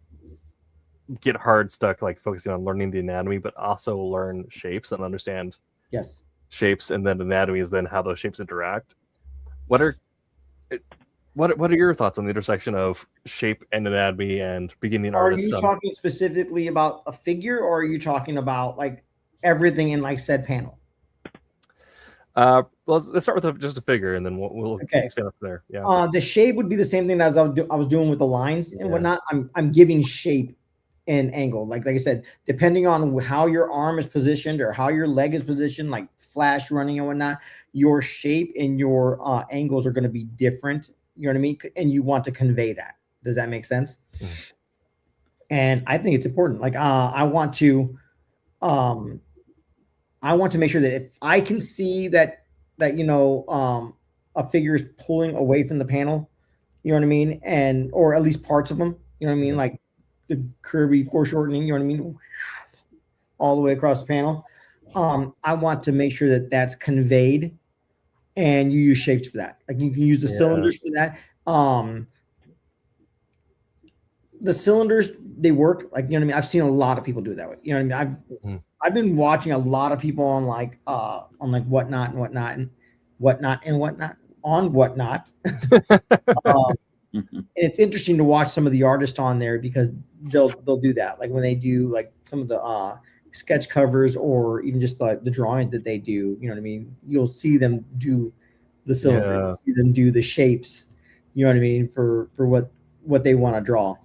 get hard stuck like focusing on learning the anatomy, but also learn shapes and understand Yes. shapes, and then anatomy is then how those shapes interact. What are your thoughts on the intersection of shape and anatomy and beginning artists? Are you talking specifically about a figure, or are you talking about like everything in like said panel? Well, let's start with just a figure, and then we'll expand up there. Yeah. The shape would be the same thing as I was doing with the lines and whatnot. I'm giving shape and angle. Like I said, depending on how your arm is positioned or how your leg is positioned, like flash running and whatnot, your shape and your angles are going to be different. You know what I mean? And you want to convey that. Does that make sense? Mm-hmm. And I think it's important. Like I want to make sure that if I can see that a figure is pulling away from the panel, you know what I mean, and or at least parts of them, you know what I mean, like the Kirby foreshortening, you know what I mean, all the way across the panel. I want to make sure that that's conveyed, and you use shapes for that. Like you can use the cylinders for that. The cylinders, they work. Like, you know what I mean. I've seen a lot of people do it that way. You know what I mean. I've been watching a lot of people on whatnot. And it's interesting to watch some of the artists on there because they'll do that. Like when they do like some of the sketch covers or even just like the drawing that they do, you know what I mean? You'll see them do the cylinders, you'll see them do the shapes, you know what I mean, for what they want to draw.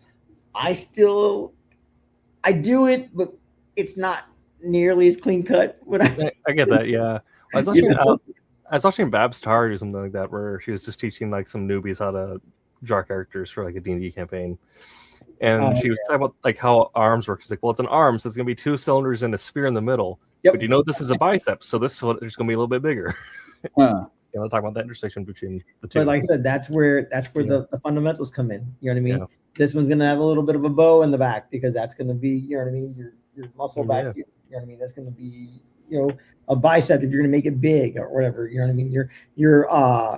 I do it, but it's not nearly as clean cut. I get that, yeah. I was watching Babs Tar do something like that where she was just teaching like some newbies how to draw characters for like a D&D campaign. And she was talking about like how arms work. She's like, well, it's an arm, so it's going to be two cylinders and a sphere in the middle. Yep. But you know this is a bicep, so this one is going to be a little bit bigger. Talk about that intersection between the two. But like I said, that's where the fundamentals come in. You know what I mean? Yeah. This one's going to have a little bit of a bow in the back because that's going to be, you know what I mean, your muscle back. You know what I mean? That's going to be, a bicep if you're going to make it big or whatever. You know what I mean? Your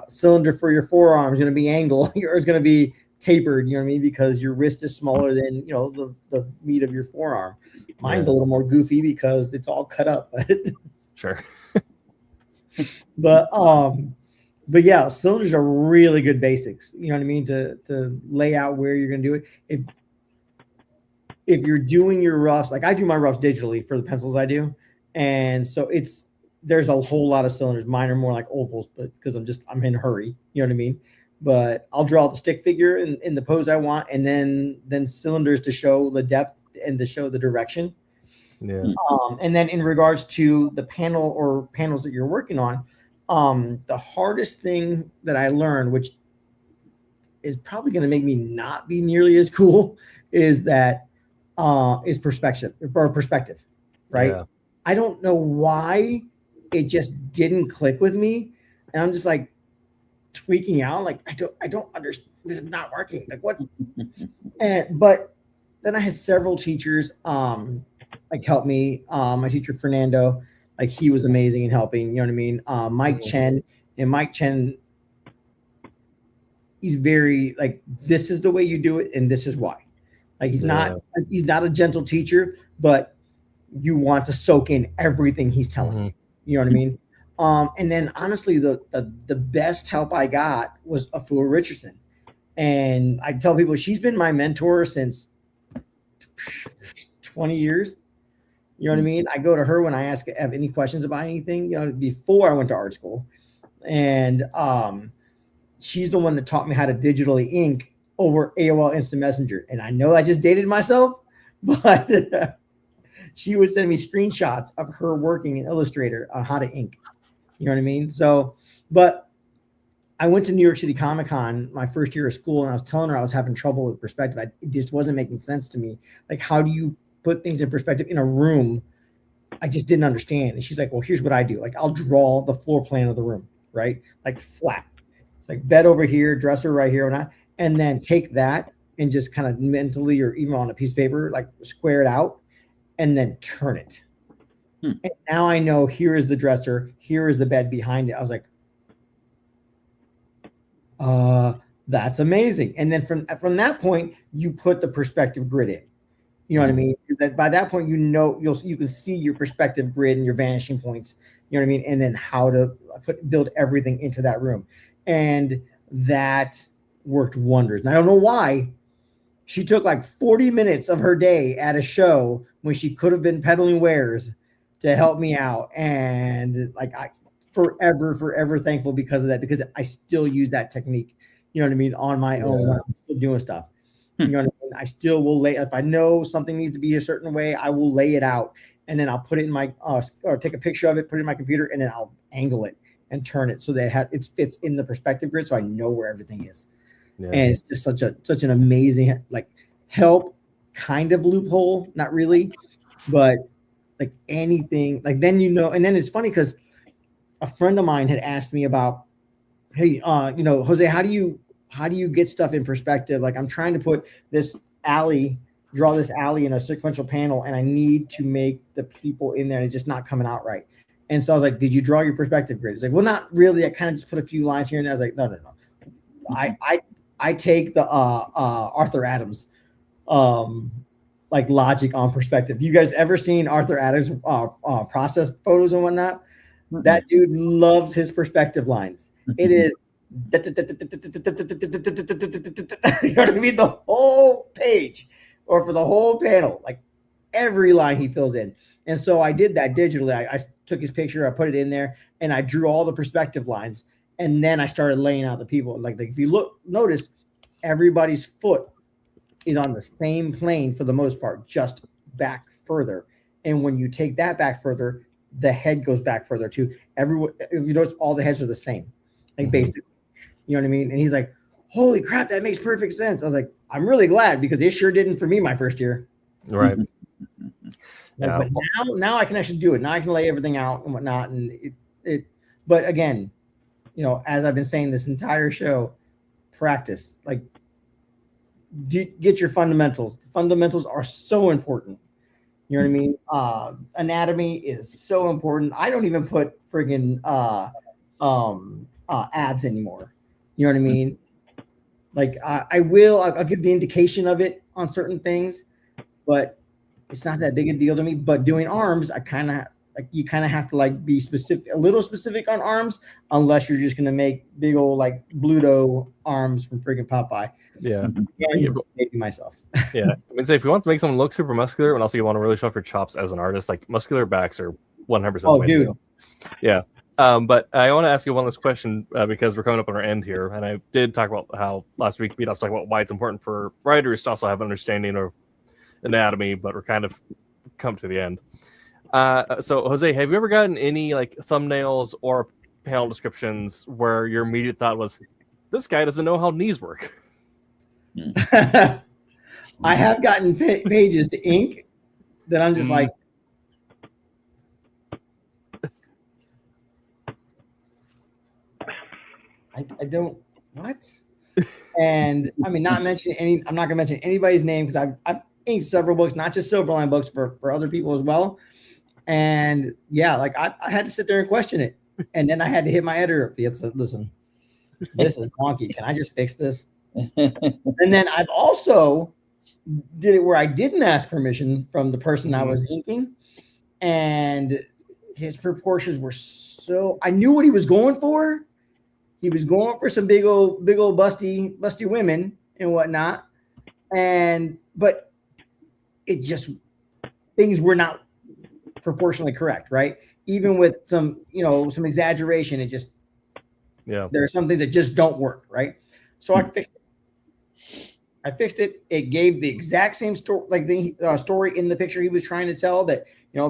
cylinder for your forearm is going to be angled. Yours going to be tapered. You know what I mean? Because your wrist is smaller than the meat of your forearm. Mine's a little more goofy because it's all cut up. Sure. But yeah, cylinders are really good basics. You know what I mean? To lay out where you're going to do it. If you're doing your roughs, like I do my roughs digitally for the pencils I do. And so there's a whole lot of cylinders. Mine are more like ovals, but because I'm in a hurry, you know what I mean? But I'll draw the stick figure in the pose I want, and then cylinders to show the depth and to show the direction. Yeah. And then in regards to the panel or panels that you're working on, the hardest thing that I learned, which is probably going to make me not be nearly as cool, is perspective, right? Yeah. I don't know why it just didn't click with me, and I'm just like tweaking out. Like I don't understand. This is not working. Like what? But then I had several teachers like help me. My teacher Fernando, like he was amazing in helping. You know what I mean? Mike Chen, he's very like, this is the way you do it, and this is why. Like he's not a gentle teacher, but you want to soak in everything he's telling you. You know what I mean? And then honestly, the best help I got was Afua Richardson. And I tell people she's been my mentor since 20 years. You know what I mean? I go to her when I have any questions about anything, before I went to art school. And she's the one that taught me how to digitally ink over AOL Instant Messenger. And I know I just dated myself, but she would send me screenshots of her working in Illustrator on how to ink. You know what I mean? So, but I went to New York City Comic Con my first year of school, and I was telling her I was having trouble with perspective. It just wasn't making sense to me. Like, how do you put things in perspective in a room? I just didn't understand. And she's like, well, here's what I do. Like, I'll draw the floor plan of the room, right? Like flat. It's like bed over here, dresser right here, and then take that and just kind of mentally or even on a piece of paper, like square it out and then turn it. And now I know here is the dresser, here is the bed behind it. I was like, that's amazing. And then from that point, you put the perspective grid in. You know what I mean? That by that point, you can see your perspective grid and your vanishing points. You know what I mean? And then how to build everything into that room. And that worked wonders. And I don't know why she took like 40 minutes of her day at a show when she could have been peddling wares to help me out. And like, I forever thankful because of that, because I still use that technique, you know what I mean, on my own when I'm still doing stuff. You know what I mean? I still will lay, if I know something needs to be a certain way, I will lay it out and then I'll put it in my, or take a picture of it, put it in my computer, and then I'll angle it and turn it so that it fits in the perspective grid so I know where everything is. Yeah. And it's just such an amazing, like, help kind of loophole, not really, but like anything, like then and then it's funny because a friend of mine had asked me about, hey, Jose, how do you get stuff in perspective? Like, I'm trying to put draw this alley in a sequential panel, and I need to make the people in there, and it's just not coming out right. And so I was like, did you draw your perspective grid? He's like, well, not really. I kind of just put a few lines here and there. I was like, no. I take the Arthur Adams like logic on perspective. You guys ever seen Arthur Adams process photos and whatnot? That dude loves his perspective lines. It is you know what I mean? The whole page or for the whole panel, like every line he fills in. And so I did that digitally. I took his picture, I put it in there, and I drew all the perspective lines. And then I started laying out the people. Like if you notice everybody's foot is on the same plane for the most part, just back further. And when you take that back further, the head goes back further too. Everyone, if you notice, all the heads are the same, like basically, you know what I mean? And he's like, holy crap, that makes perfect sense. I was like, I'm really glad because it sure didn't for me my first year. Right. Yeah. But now I can actually do it. Now I can lay everything out and whatnot. And but again, as I've been saying this entire show, practice, like get your fundamentals. The fundamentals are so important. You know what I mean? Anatomy is so important. I don't even put friggin' abs anymore. You know what I mean? Like I'll give the indication of it on certain things, but it's not that big a deal to me. But doing arms, you kind of have to like be a little specific on arms, unless you're just gonna make big old like Bluto arms from friggin' Popeye. Yeah, maybe myself. Yeah, I mean, say if you want to make someone look super muscular, and also you want to really show off your chops as an artist, like muscular backs are 100%. Oh, dude. Yeah. But I want to ask you one last question because we're coming up on our end here, and I did talk about how last week we also talked about why it's important for writers to also have an understanding of anatomy, but we're kind of come to the end. So Jose, have you ever gotten any like thumbnails or panel descriptions where your immediate thought was, this guy doesn't know how knees work? I have gotten pages to ink that I'm just like, I don't what? And I mean, I'm not gonna mention anybody's name because I've inked several books, not just Silverline books, for other people as well. And yeah, like I had to sit there and question it, and then I had to hit my editor up. Listen, this is wonky. Can I just fix this? And then I've also did it where I didn't ask permission from the person I was inking, and his proportions were so, I knew what he was going for. He was going for some big old busty women and whatnot. But it just, things were not proportionally correct, right? Even with some exaggeration, there are some things that just don't work, right? So I fixed it. It gave the exact same story, like the story in the picture he was trying to tell, that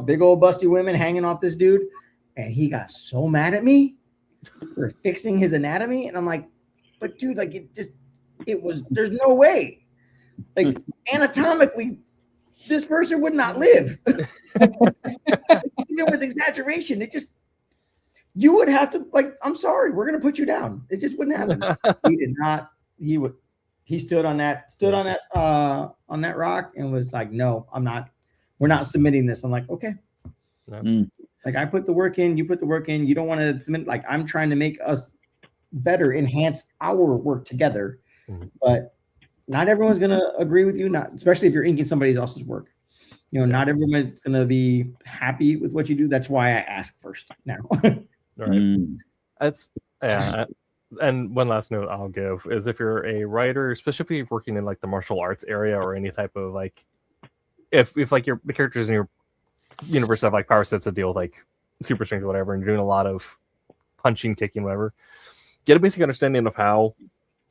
big old busty women hanging off this dude, and he got so mad at me for fixing his anatomy, and I'm like, but dude, like there's no way, like anatomically, this person would not live, even with exaggeration. you would have to like, I'm sorry, we're gonna put you down. It just wouldn't happen. He did not. He stood on that rock and was like, no, I'm not. We're not submitting this. I'm like, okay. Like I put the work in, you put the work in. You don't want to submit. Like I'm trying to make us better, enhance our work together. But not everyone's gonna agree with you. Not especially if you're inking somebody else's work. Not everyone's gonna be happy with what you do. That's why I ask first now. Right. That's and one last note I'll give is if you're a writer, especially if you're working in like the martial arts area or any type of like, if like the characters in your universe have like power sets that deal with like super strength or whatever, and you're doing a lot of punching, kicking, whatever, get a basic understanding of how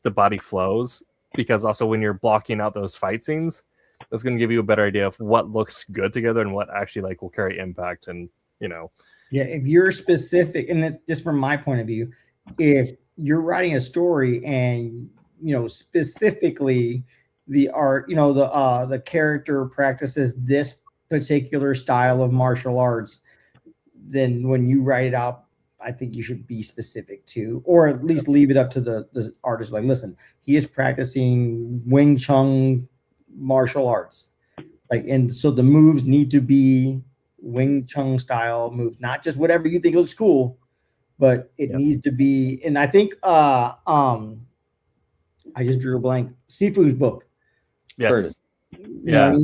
the body flows, because also when you're blocking out those fight scenes, that's going to give you a better idea of what looks good together and what actually like will carry impact. And yeah, if you're specific, and just from my point of view, if you're writing a story and specifically the art, the character practices this particular style of martial arts, then when you write it out, I think you should be specific too, or at least leave it up to the artist. Like, listen, he is practicing Wing Chun martial arts, like, and so the moves need to be Wing Chun style moves, not just whatever you think looks cool, but it needs to be. And I think I just drew a blank. Sifu's book. Yes. Yeah.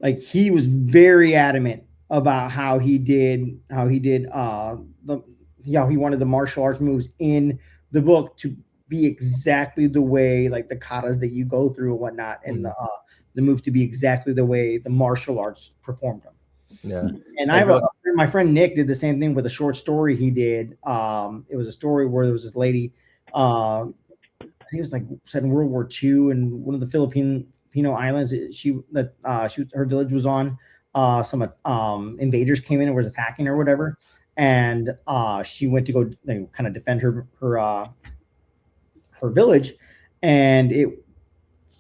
Like he was very adamant about how he wanted the martial arts moves in the book to be exactly the way, like the katas that you go through and whatnot, and the moves to be exactly the way the martial arts performed them. Yeah. And my friend Nick did the same thing with a short story he did. It was a story where there was this lady, I think it was like set in World War II, and one of the Filipino islands her village was on. Some invaders came in and was attacking her or whatever, and she went to go kind of defend her village, and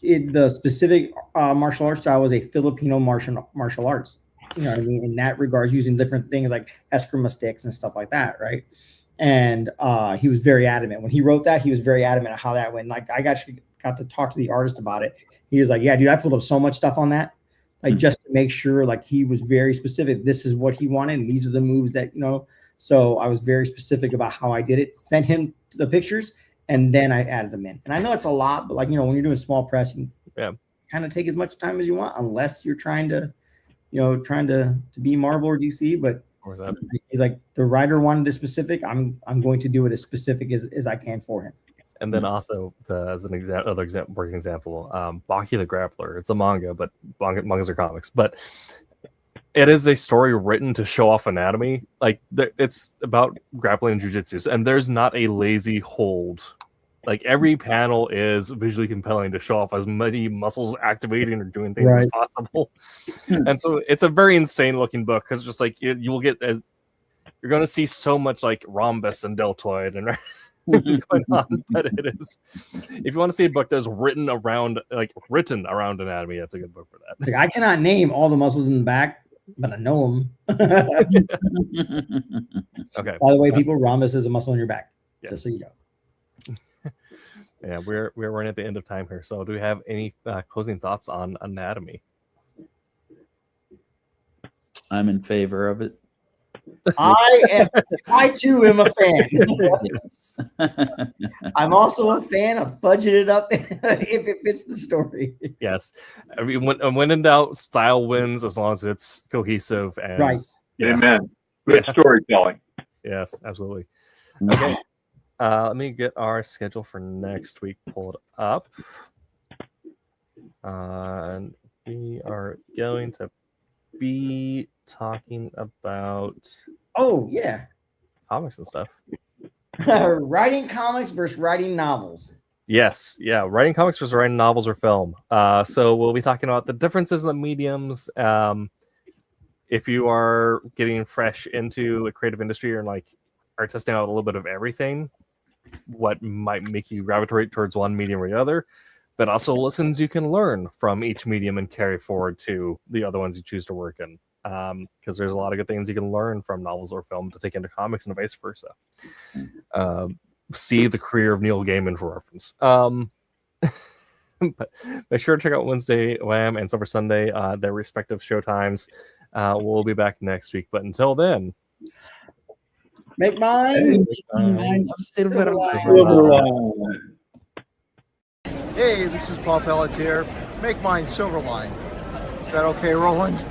the specific martial arts style was a Filipino martial arts. You know what I mean? In that regards, using different things like eskrima sticks and stuff like that, right? And he was very adamant when he wrote that. He was very adamant on how that went. Like I got to talk to the artist about it. He was like, "Yeah, dude, I pulled up so much stuff on that, like just to make sure." Like he was very specific. This is what he wanted, and these are the moves that So I was very specific about how I did it. Sent him the pictures, and then I added them in. And I know it's a lot, but when you're doing small press, you kind of take as much time as you want, unless you're trying to be Marvel or DC. But he's like, the writer wanted it specific. I'm going to do it as specific as I can for him. And then also, as an working example, Baki the Grappler. It's a manga, but mangas are comics. But it is a story written to show off anatomy. Like it's about grappling and jujitsu, and there's not a lazy hold. Like every panel is visually compelling to show off as many muscles activating or doing things as possible. And so it's a very insane looking book, because just like you will get you're going to see so much like rhombus and deltoid and going on, but it is, if you want to see a book that's written around anatomy, that's a good book for that. Like, I cannot name all the muscles in the back, but I know them. Okay. By the way, people, rhombus is a muscle in your back, just so you know. Yeah, we're running at the end of time here. So do we have any closing thoughts on anatomy? I'm in favor of it. I too am a fan. I'm also a fan of fudging it up if it fits the story. Yes. I mean, when in doubt, style wins as long as it's cohesive and right. Yeah. Amen. Good storytelling. Yes, absolutely. Okay. Let me get our schedule for next week pulled up. And we are going to be talking about comics and stuff. Writing comics versus writing novels. Yes, yeah, writing comics versus writing novels or film. So we'll be talking about the differences in the mediums. If you are getting fresh into the creative industry or are testing out a little bit of everything, what might make you gravitate towards one medium or the other, but also lessons you can learn from each medium and carry forward to the other ones you choose to work in. because there's a lot of good things you can learn from novels or film to take into comics and vice versa. See the career of Neil Gaiman for reference. But make sure to check out Wednesday Wham and Silver Sunday, their respective showtimes. We'll be back next week, but until then, Make mine. Silverline. Hey, this is Paul Pelletier. Make mine Silverline. Is that okay, Roland?